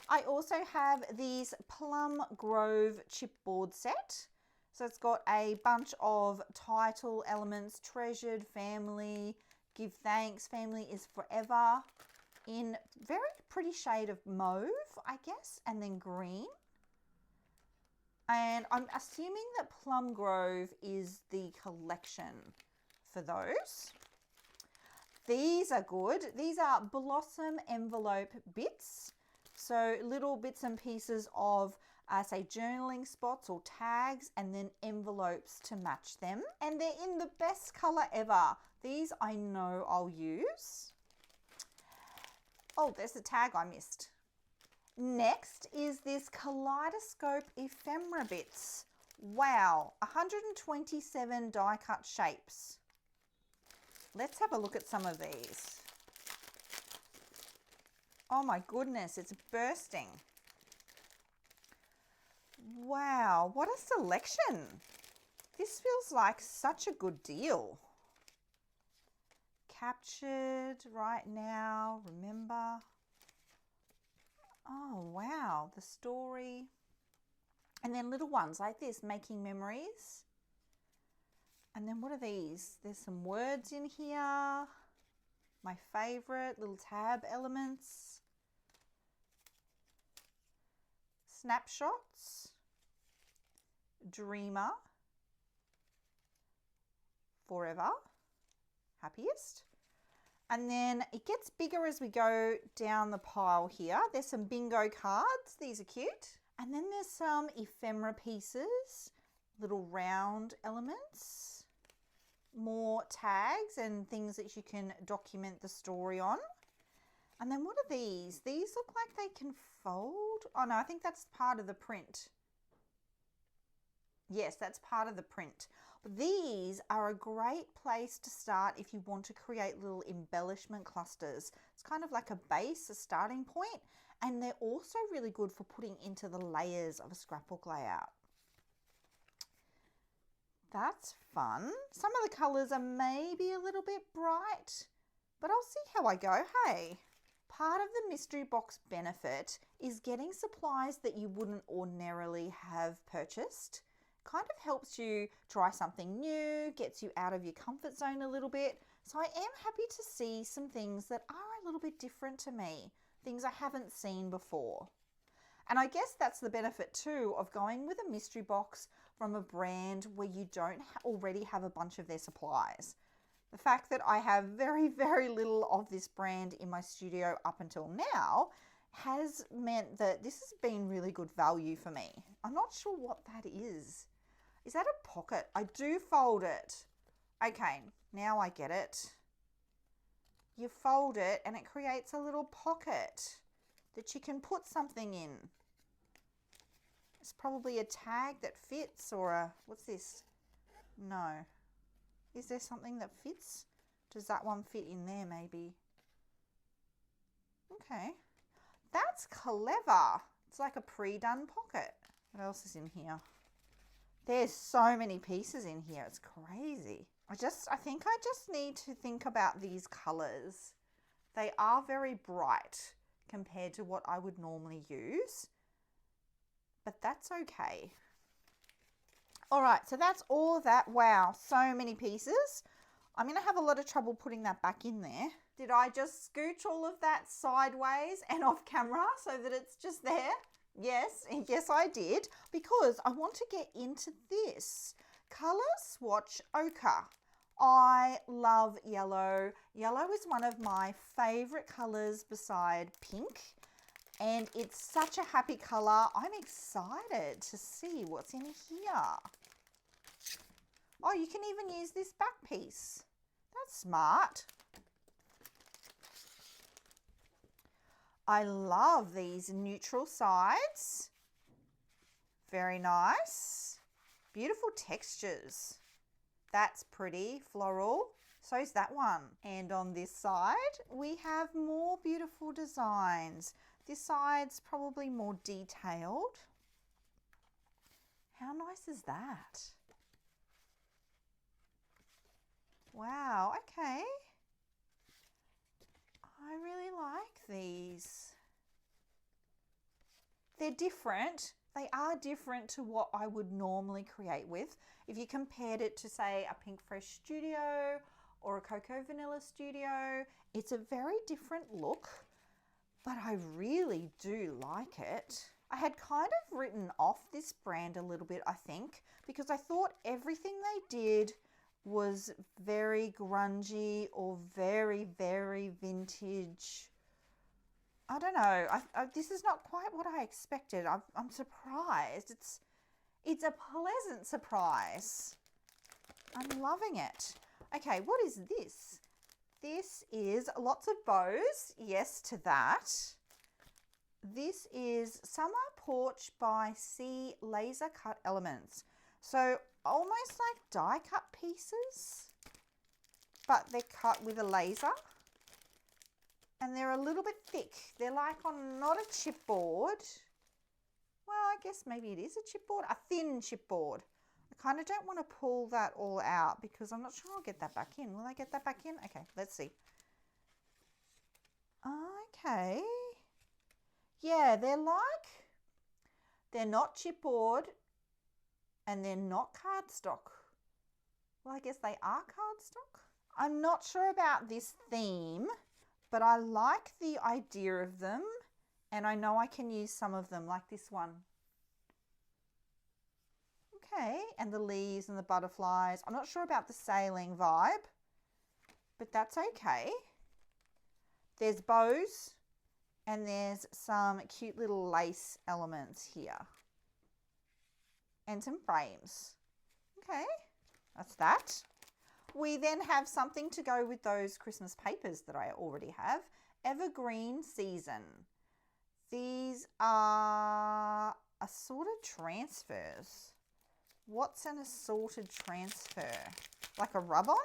I also have these Plum Grove chipboard set. So it's got a bunch of title elements: treasured, family, give thanks, family is forever, in very pretty shade of mauve, I guess, and then green. And I'm assuming that Plum Grove is the collection for those. These are good. These are Blossom envelope bits. So little bits and pieces of, say, journaling spots or tags, and then envelopes to match them. And they're in the best color ever. These I know I'll use. Oh, there's a tag I missed. Next is this Kaleidoscope ephemera bits. Wow, 127 die cut shapes. Let's have a look at some of these. Oh my goodness, it's bursting. Wow, what a selection. This feels like such a good deal. Captured right now, remember. Oh wow, the story. And then little ones like this, making memories. And then what are these? There's some words in here. My favorite little tab elements. Snapshots. Dreamer. Forever. Happiest. And then it gets bigger as we go down the pile here. There's some bingo cards. These are cute. And then there's some ephemera pieces, little round elements, more tags and things that you can document the story on. And then what are these? These look like they can fold. Oh no, I think that's part of the print. Yes, that's part of the print. But these are a great place to start if you want to create little embellishment clusters. It's kind of like a base, a starting point, and they're also really good for putting into the layers of a scrapbook layout. That's fun. Some of the colours are maybe a little bit bright, but I'll see how I go, hey. Part of the mystery box benefit is getting supplies that you wouldn't ordinarily have purchased. Kind of helps you try something new, gets you out of your comfort zone a little bit. So I am happy to see some things that are a little bit different to me, things I haven't seen before. And I guess that's the benefit too of going with a mystery box from a brand where you don't already have a bunch of their supplies. The fact that I have very, very little of this brand in my studio up until now has meant that this has been really good value for me. I'm not sure what that is. Is that a pocket? I do fold it. Okay, now I get it. You fold it and it creates a little pocket that you can put something in. It's probably a tag that fits, or a, what's this? No. Is there something that fits? Does that one fit in there maybe? Okay. That's clever. It's like a pre-done pocket. What else is in here? There's so many pieces in here. It's crazy. I think I just need to think about these colors. They are very bright compared to what I would normally use, but that's okay. All right, so that's all of that. Wow, so many pieces. I'm going to have a lot of trouble putting that back in there. Did I just scooch all of that sideways and off camera so that it's just there? Yes, yes I did, because I want to get into this color swatch ochre. I love yellow. Yellow is one of my favorite colors beside pink, and it's such a happy color. I'm excited to see what's in here. Oh, you can even use this back piece. That's smart. I love these neutral sides. Very nice. Beautiful textures. That's pretty floral. So's that one. And on this side, we have more beautiful designs. This side's probably more detailed. How nice is that? Wow, okay. I really like these. They're different. They are different to what I would normally create with. If you compared it to, say, a Pink Fresh Studio or a Cocoa Vanilla Studio, it's a very different look, but I really do like it. I had kind of written off this brand a little bit, I think, because I thought everything they did was very grungy or very, very vintage. I don't know. This is not quite what I expected. I'm surprised. It's a pleasant surprise. I'm loving it. Okay, what is this? This is lots of bows. Yes to that. This is Summer Porch by C Laser Cut Elements. So almost like die cut pieces, but they're cut with a laser. And they're a little bit thick. They're like on not a chipboard. Well, I guess maybe it is a chipboard, a thin chipboard. I kind of don't want to pull that all out because I'm not sure I'll get that back in. Will I get that back in? Okay, let's see. Okay. Yeah, they're not chipboard and they're not cardstock. Well, I guess they are cardstock. I'm not sure about this theme, but I like the idea of them, and I know I can use some of them, like this one. Okay, and the leaves and the butterflies. I'm not sure about the sailing vibe, but that's okay. There's bows, and there's some cute little lace elements here, and some frames. Okay, that's that. We then have something to go with those Christmas papers that I already have. Evergreen Season. These are assorted transfers. What's an assorted transfer? Like a rub-on?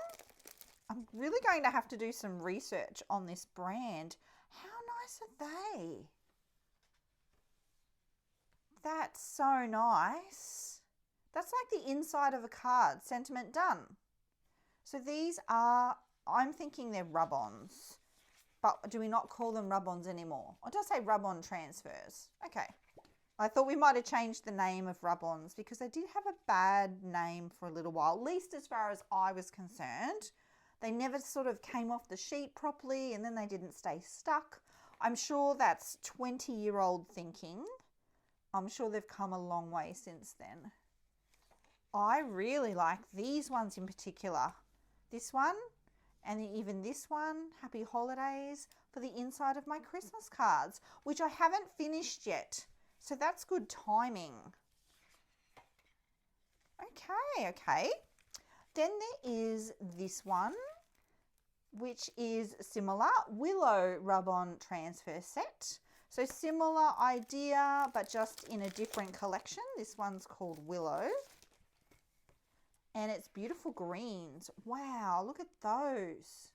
I'm really going to have to do some research on this brand. How nice are they? That's so nice. That's like the inside of a card. Sentiment done. So these are, I'm thinking they're rub-ons, but do we not call them rub-ons anymore? Or does it say rub-on transfers? Okay. I thought we might have changed the name of rub-ons because they did have a bad name for a little while, at least as far as I was concerned. They never sort of came off the sheet properly and then they didn't stay stuck. I'm sure that's 20-year-old thinking. I'm sure they've come a long way since then. I really like these ones in particular. This one and even this one, Happy Holidays, for the inside of my Christmas cards, which I haven't finished yet. So that's good timing. Okay. Then there is this one, which is similar, Willow Rub-On Transfer Set. So similar idea, but just in a different collection. This one's called Willow. And it's beautiful greens. Wow, look at those.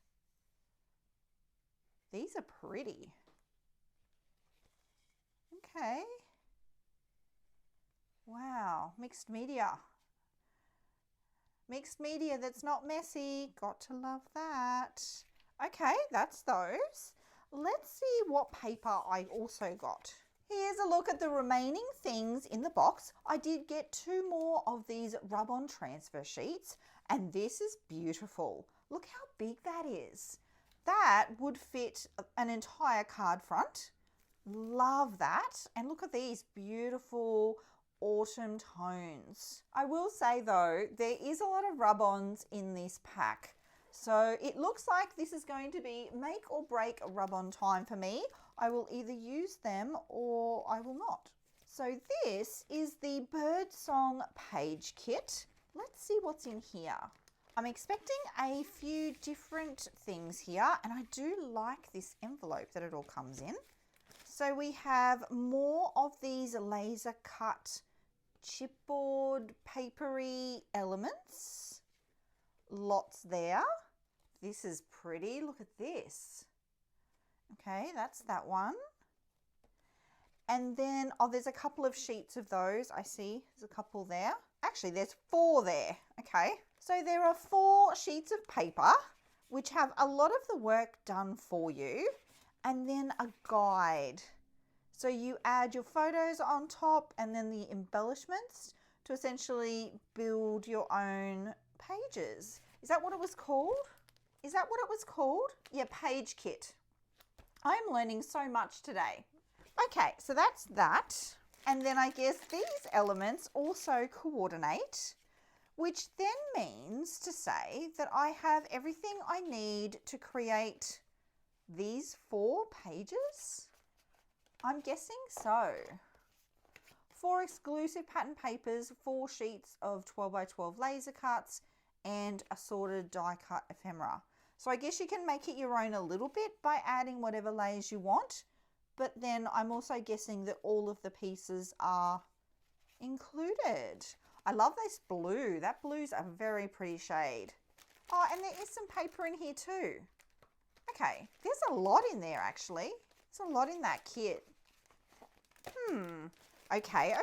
These are pretty. Okay. Wow, mixed media. Mixed media that's not messy. Got to love that. Okay, that's those. Let's see what paper I also got. Here's a look at the remaining things in the box. I did get 2 more of these rub-on transfer sheets, and this is beautiful. Look how big that is. That would fit an entire card front. Love that. And look at these beautiful autumn tones. I will say though, there is a lot of rub-ons in this pack. So it looks like this is going to be make or break a rub-on time for me. I will either use them or I will not. So this is the Birdsong page kit. Let's see what's in here. I'm expecting a few different things here, and I do like this envelope that it all comes in. So we have more of these laser cut chipboard papery elements. Lots there. This is pretty. Look at this. Okay, that's that one. And then, oh, there's a couple of sheets of those. I see there's a couple there. Actually, there's 4 there. Okay, so there are 4 sheets of paper which have a lot of the work done for you, and then a guide. So you add your photos on top and then the embellishments to essentially build your own pages. Is that what it was called? Is that what it was called? Yeah, page kit. I'm learning so much today. Okay, so that's that. And then I guess these elements also coordinate, which then means to say that I have everything I need to create these 4 pages. I'm guessing so. 4 exclusive pattern papers, 4 sheets of 12 by 12 laser cuts, and assorted die cut ephemera. So I guess you can make it your own a little bit by adding whatever layers you want, but then I'm also guessing that all of the pieces are included. I love this blue. That blue's a very pretty shade. Oh, and there is some paper in here too. Okay, there's a lot in there actually. There's a lot in that kit. Okay.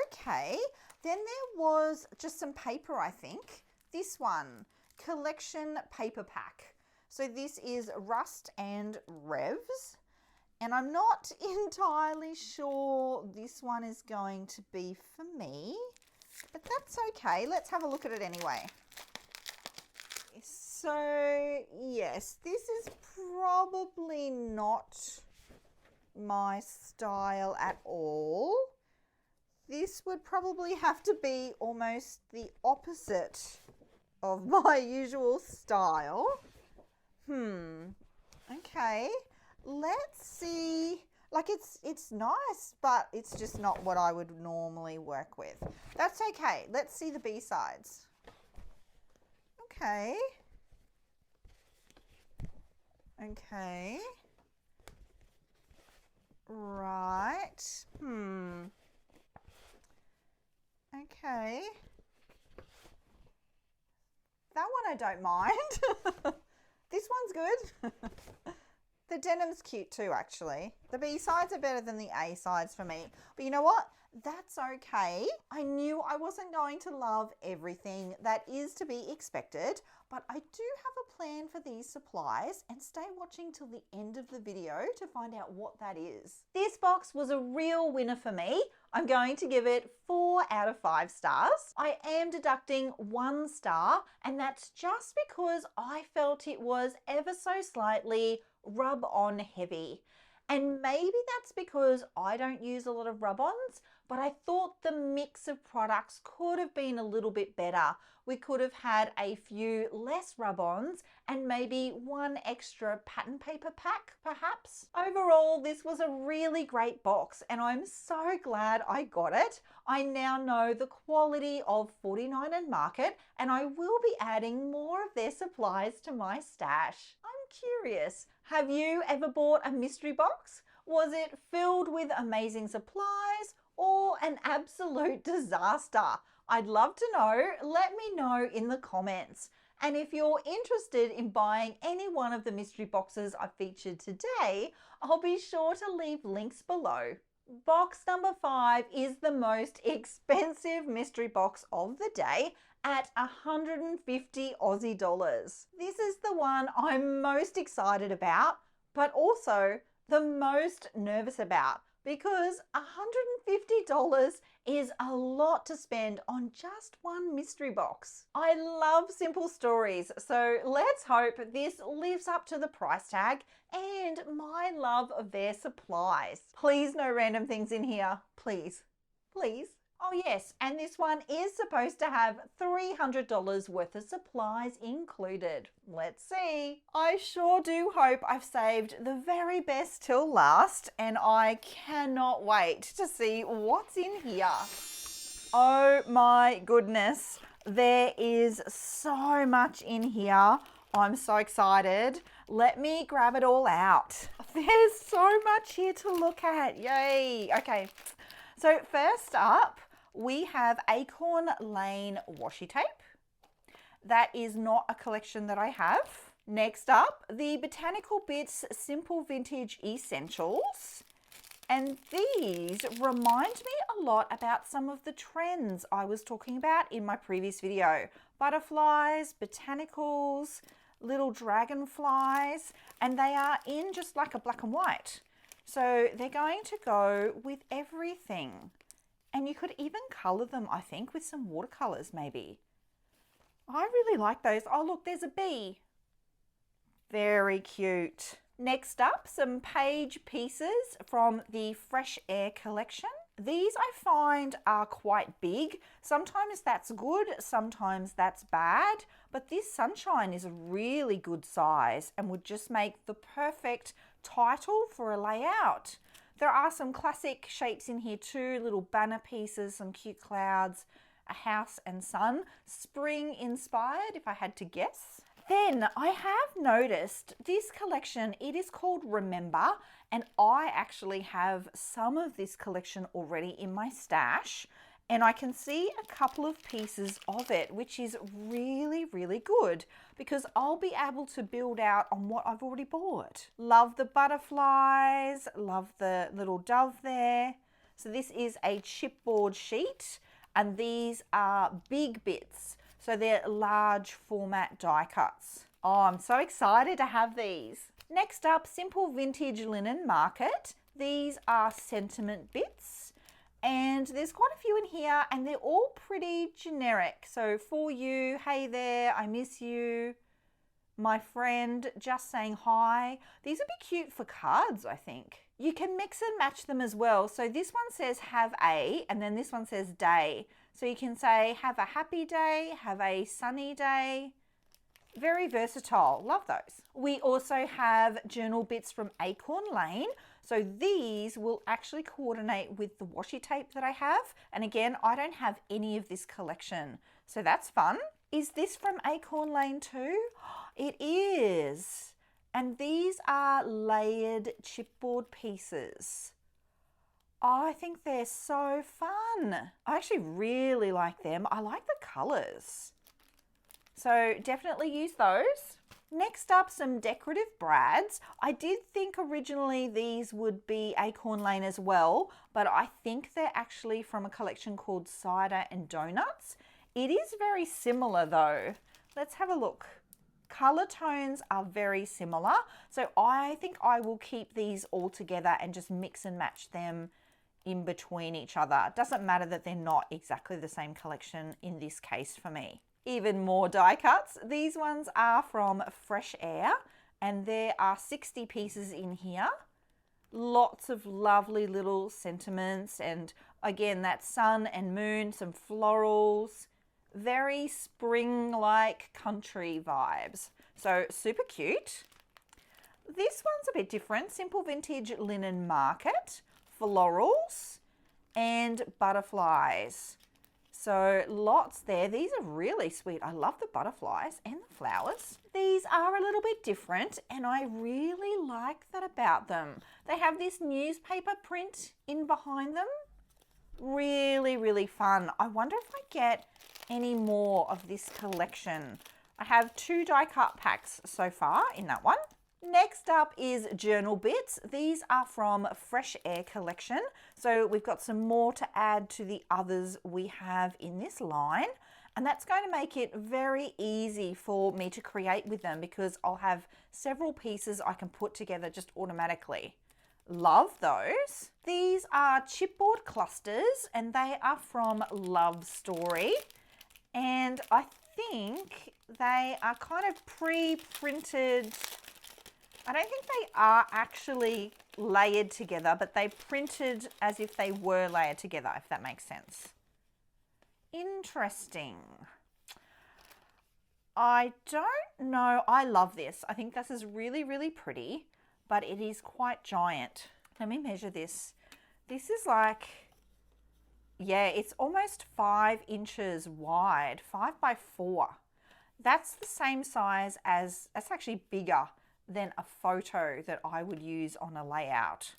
Then there was just some paper, I think. This one, collection paper pack. So this is Rust and Revs. And I'm not entirely sure this one is going to be for me, but that's okay. Let's have a look at it anyway. So yes, this is probably not my style at all. This would probably have to be almost the opposite of my usual style. Okay, let's see. Like it's nice, but it's just not what I would normally work with. That's okay. Let's see the B-sides. Okay. Right. Okay. That one I don't mind. This one's good. The denim's cute too, actually. The B sides are better than the A sides for me. But you know what? That's okay. I knew I wasn't going to love everything. That is to be expected. But I do have a plan for these supplies, and stay watching till the end of the video to find out what that is. This box was a real winner for me. I'm going to give it 4 out of 5 stars. I am deducting 1 star, and that's just because I felt it was ever so slightly rub-on heavy. And maybe that's because I don't use a lot of rub-ons, but I thought the mix of products could have been a little bit better. We could have had a few less rub-ons and maybe 1 extra pattern paper pack, perhaps. Overall, this was a really great box, and I'm so glad I got it. I now know the quality of 49 and Market, and I will be adding more of their supplies to my stash. I'm curious, have you ever bought a mystery box? Was it filled with amazing supplies or an absolute disaster? I'd love to know. Let me know in the comments. And if you're interested in buying any one of the mystery boxes I featured today, I'll be sure to leave links below. Box number 5 is the most expensive mystery box of the day at 150 Aussie dollars. This is the one I'm most excited about, but also the most nervous about, because $150 is a lot to spend on just one mystery box. I love simple stories, so let's hope this lives up to the price tag and my love of their supplies. Please, no random things in here. Please, please. Oh yes, and this one is supposed to have $300 worth of supplies included. Let's see. I sure do hope I've saved the very best till last, and I cannot wait to see what's in here. Oh my goodness, there is so much in here. I'm so excited. Let me grab it all out. There's so much here to look at. Yay. Okay, so first up, we have Acorn Lane washi tape. That is not a collection that I have. Next up, the Botanical Bits Simple Vintage Essentials. And these remind me a lot about some of the trends I was talking about in my previous video. Butterflies, botanicals, little dragonflies, and they are in just like a black and white. So they're going to go with everything. And you could even colour them, I think, with some watercolours maybe. I really like those. Oh, look, there's a bee. Very cute. Next up, some page pieces from the Fresh Air collection. These I find are quite big. Sometimes that's good, sometimes that's bad, but this Sunshine is a really good size and would just make the perfect title for a layout. There are some classic shapes in here too, little banner pieces, some cute clouds, a house and sun, spring inspired if I had to guess. Then I have noticed this collection, it is called Remember, and I actually have some of this collection already in my stash, and I can see a couple of pieces of it, which is really, really good because I'll be able to build out on what I've already bought. Love the butterflies, love the little dove there. So this is a chipboard sheet, and these are big bits. So they're large format die cuts. Oh, I'm so excited to have these. Next up, Simple Vintage Linen Market. These are sentiment bits. And there's quite a few in here, and they're all pretty generic. So for you, hey there, I miss you, my friend, just saying hi. These would be cute for cards, I think. You can mix and match them as well. So this one says have a, and then this one says day. So you can say have a happy day, have a sunny day. Very versatile, love those. We also have journal bits from Acorn Lane. So these will actually coordinate with the washi tape that I have. And again, I don't have any of this collection, so that's fun. Is this from Acorn Lane too? It is. And these are layered chipboard pieces. Oh, I think they're so fun. I actually really like them. I like the colors. So definitely use those. Next up, some decorative brads. I did think originally these would be Acorn Lane as well, but I think they're actually from a collection called Cider and Donuts. It is very similar though. Let's have a look. Color tones are very similar, so I think I will keep these all together and just mix and match them in between each other. It doesn't matter that they're not exactly the same collection in this case for me. Even more die cuts. These ones are from Fresh Air and there are 60 pieces in here. Lots of lovely little sentiments and again that sun and moon, some florals, very spring-like country vibes. So super cute. This one's a bit different. Simple vintage linen market, florals and butterflies. So lots there. These are really sweet. I love the butterflies and the flowers. These are a little bit different and I really like that about them. They have this newspaper print in behind them. Really, really fun. I wonder if I get any more of this collection. I have 2 die cut packs so far in that one. Next up is journal bits. These are from Fresh Air collection. So we've got some more to add to the others we have in this line. And that's going to make it very easy for me to create with them because I'll have several pieces I can put together just automatically. Love those. These are chipboard clusters and they are from Love Story. And I think they are kind of pre-printed. I don't think they are actually layered together, but they printed as if they were layered together, if that makes sense. Interesting. I don't know. I love this. I think this is really, really pretty, but it is quite giant. Let me measure this. This is like, yeah, it's almost 5 inches wide, 5 by 4. That's the same size as, that's actually bigger than a photo that I would use on a layout.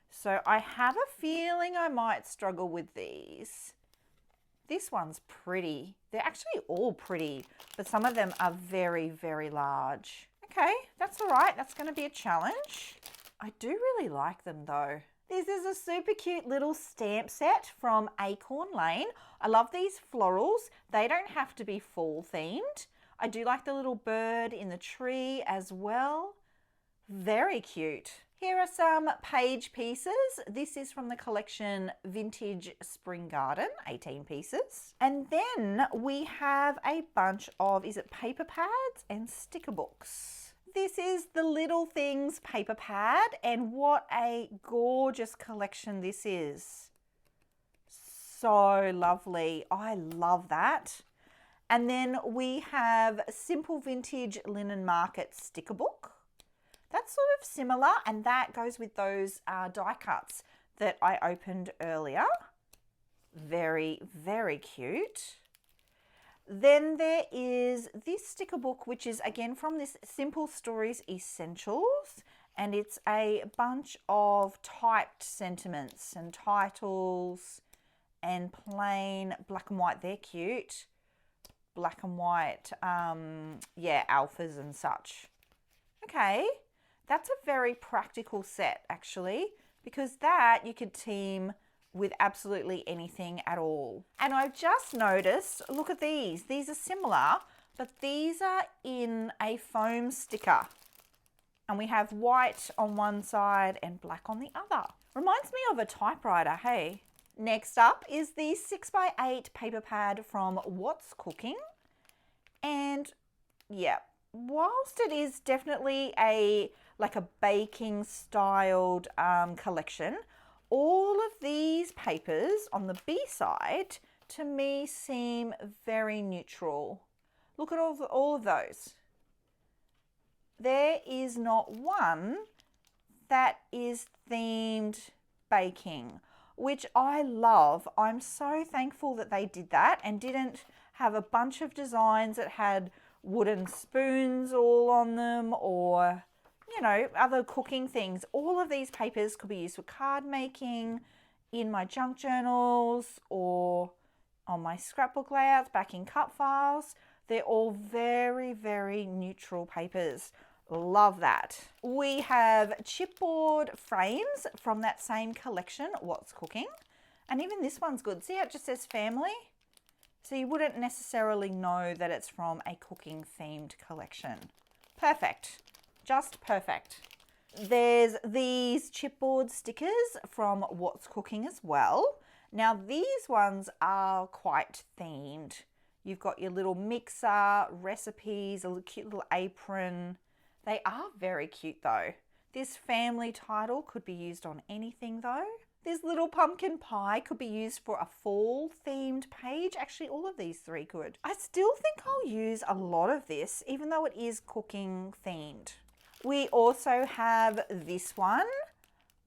So I have a feeling I might struggle with these. This one's pretty. They're actually all pretty, but some of them are very, very large. Okay, that's all right. That's going to be a challenge. I do really like them though. This is a super cute little stamp set from Acorn Lane. I love these florals. They don't have to be fall themed. I do like the little bird in the tree as well. Very cute. Here are some page pieces. This is from the collection Vintage Spring Garden, 18 pieces. And then we have a bunch of, is it paper pads and sticker books? This is the Little Things paper pad and what a gorgeous collection this is. So lovely. I love that. And then we have Simple Vintage Linen Market sticker book. That's sort of similar and that goes with those die cuts that I opened earlier. Very, very cute. Then there is this sticker book, which is again from this Simple Stories Essentials, and it's a bunch of typed sentiments and titles and plain black and white. They're cute. Black and white, yeah, alphas and such. Okay, that's a very practical set actually, because that you could team with absolutely anything at all. And I've just noticed, look at these. These are similar, but these are in a foam sticker. And we have white on one side and black on the other. Reminds me of a typewriter, hey? Next up is the 6x8 paper pad from What's Cooking. And yeah, whilst it is definitely like a baking styled collection, all of these papers on the B side to me seem very neutral. Look at all of those. There is not one that is themed baking, which I love. I'm so thankful that they did that and didn't have a bunch of designs that had wooden spoons all on them or, you know, other cooking things. All of these papers could be used for card making, in my junk journals or on my scrapbook layouts, back in cut files. They're all very, very neutral papers. Love that. We have chipboard frames from that same collection, What's Cooking. And even this one's good. See how it just says family? So you wouldn't necessarily know that it's from a cooking themed collection. Perfect. Just perfect. There's these chipboard stickers from What's Cooking as well. Now these ones are quite themed. You've got your little mixer, recipes, a cute little apron. They are very cute though. This family title could be used on anything though. This little pumpkin pie could be used for a fall themed page. Actually, all of these three could. I still think I'll use a lot of this, even though it is cooking themed. We also have this one.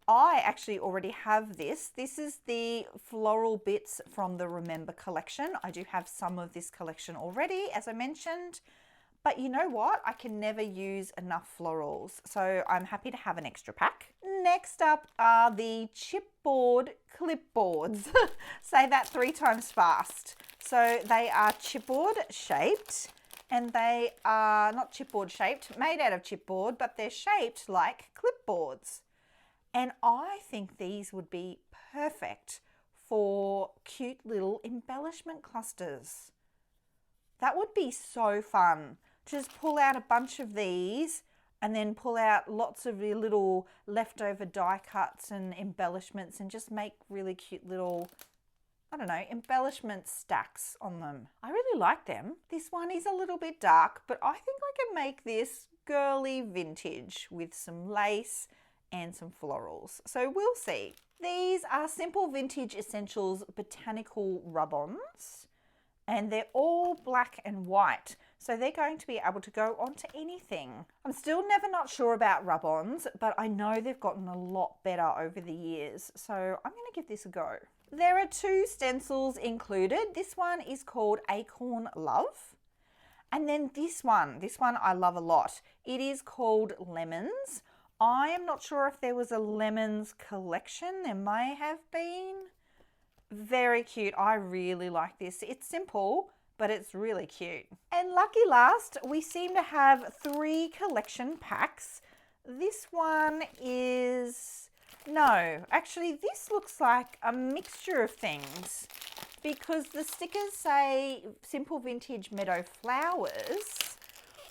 I actually already have this. This is the floral bits from the Remember collection. I do have some of this collection already, as I mentioned. But you know what? I can never use enough florals, so I'm happy to have an extra pack. Next up are the chipboard clipboards. Say that 3 times fast. So they are chipboard shaped, and they are not chipboard shaped, made out of chipboard, but they're shaped like clipboards. And I think these would be perfect for cute little embellishment clusters. That would be so fun. Just pull out a bunch of these and then pull out lots of your little leftover die cuts and embellishments and just make really cute little, I don't know, embellishment stacks on them. I really like them. This one is a little bit dark, but I think I can make this girly vintage with some lace and some florals. So we'll see. These are Simple Vintage Essentials Botanical Rub-Ons, and they're all black and white. So they're going to be able to go onto anything. I'm still not sure about rub-ons, but I know they've gotten a lot better over the years. So I'm going to give this a go. There are 2 stencils included. This one is called Acorn Love. And then this one I love a lot. It is called Lemons. I am not sure if there was a lemons collection. There may have been. Very cute. I really like this. It's simple, but it's really cute. And lucky last, we seem to have 3 collection packs. This one is, no, actually this looks like a mixture of things because the stickers say Simple Vintage Meadow Flowers,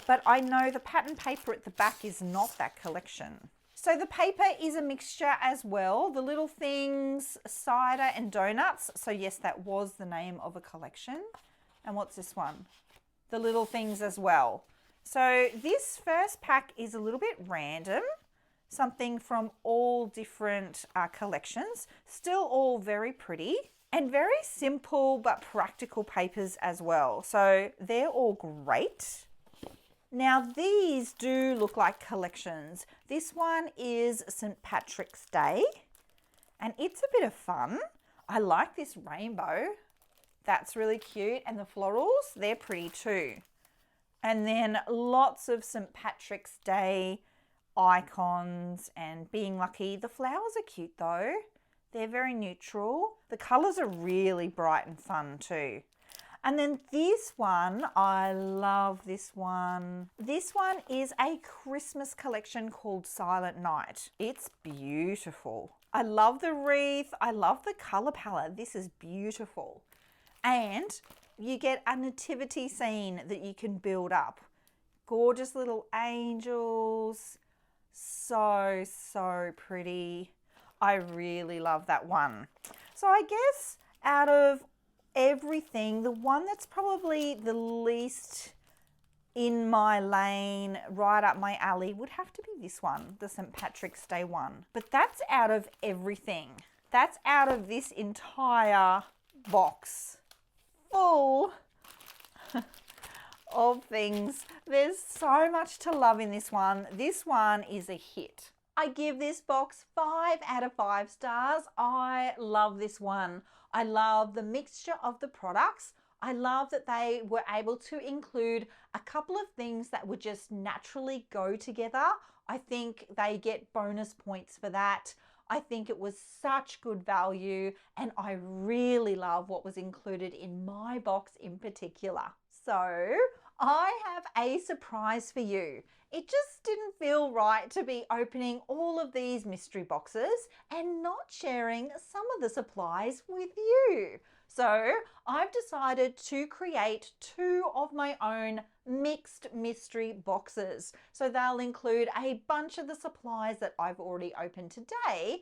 but I know the pattern paper at the back is not that collection. So the paper is a mixture as well. The little things, cider and donuts. So yes, that was the name of a collection. And what's this one? The little things as well. So this first pack is a little bit random. Something from all different collections. Still all very pretty. And very simple but practical papers as well. So they're all great. Now these do look like collections. This one is St. Patrick's Day and it's a bit of fun. I like this rainbow. That's really cute, and the florals, they're pretty too. And then lots of St. Patrick's Day icons and being lucky. The flowers are cute though. They're very neutral. The colours are really bright and fun too. And then this one, I love this one. This one is a Christmas collection called Silent Night. It's beautiful. I love the wreath. I love the colour palette. This is beautiful. And you get a nativity scene that you can build up. Gorgeous little angels. So, so pretty. I really love that one. So I guess out of everything, the one that's probably the least in my lane, right up my alley, would have to be this one, the St. Patrick's Day one. But that's out of everything. That's out of this entire box full of things. There's so much to love in this one. This one is a hit. I give this box 5 out of 5 stars. I love this one. I love the mixture of the products. I love that they were able to include a couple of things that would just naturally go together. I think they get bonus points for that. I think it was such good value, and I really love what was included in my box in particular. So I have a surprise for you. It just didn't feel right to be opening all of these mystery boxes and not sharing some of the supplies with you. So I've decided to create 2 of my own mixed mystery boxes. So they'll include a bunch of the supplies that I've already opened today,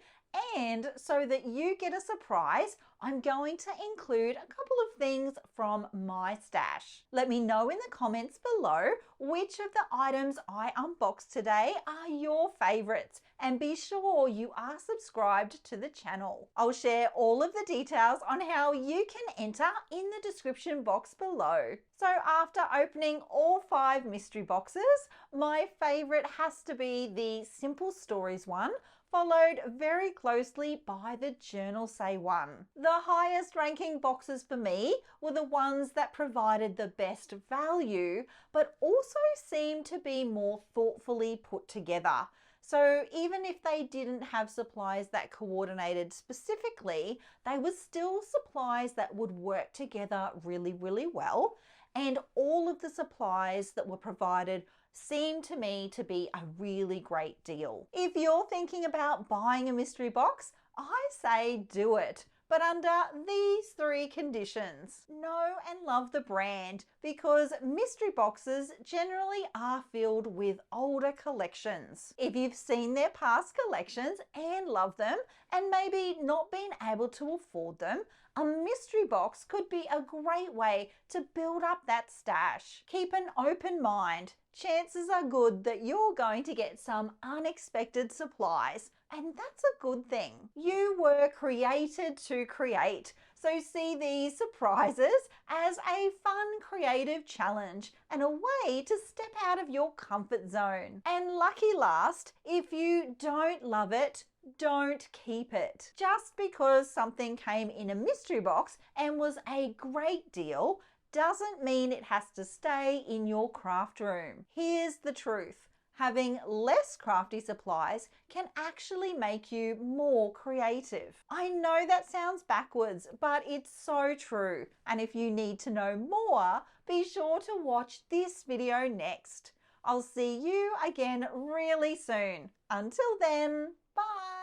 and so that you get a surprise, I'm going to include a couple of things from my stash. Let me know in the comments below which of the items I unboxed today are your favorites, and be sure you are subscribed to the channel. I'll share all of the details on how you can enter in the description box below. So after opening all 5 mystery boxes, my favorite has to be the Simple Stories one, followed very closely by the Journalsay one. The highest ranking boxes for me were the ones that provided the best value, but also seemed to be more thoughtfully put together. So even if they didn't have supplies that coordinated specifically, they were still supplies that would work together really, really well. And all of the supplies that were provided seemed to me to be a really great deal. If you're thinking about buying a mystery box, I say do it, but under these 3 conditions. Know and love the brand, because mystery boxes generally are filled with older collections. If you've seen their past collections and love them and maybe not been able to afford them, a mystery box could be a great way to build up that stash. Keep an open mind. Chances are good that you're going to get some unexpected supplies, and that's a good thing. You were created to create, so see these surprises as a fun creative challenge and a way to step out of your comfort zone. And lucky last, if you don't love it, don't keep it. Just because something came in a mystery box and was a great deal doesn't mean it has to stay in your craft room. Here's the truth. Having less crafty supplies can actually make you more creative. I know that sounds backwards, but it's so true. And if you need to know more, be sure to watch this video next. I'll see you again really soon. Until then, bye.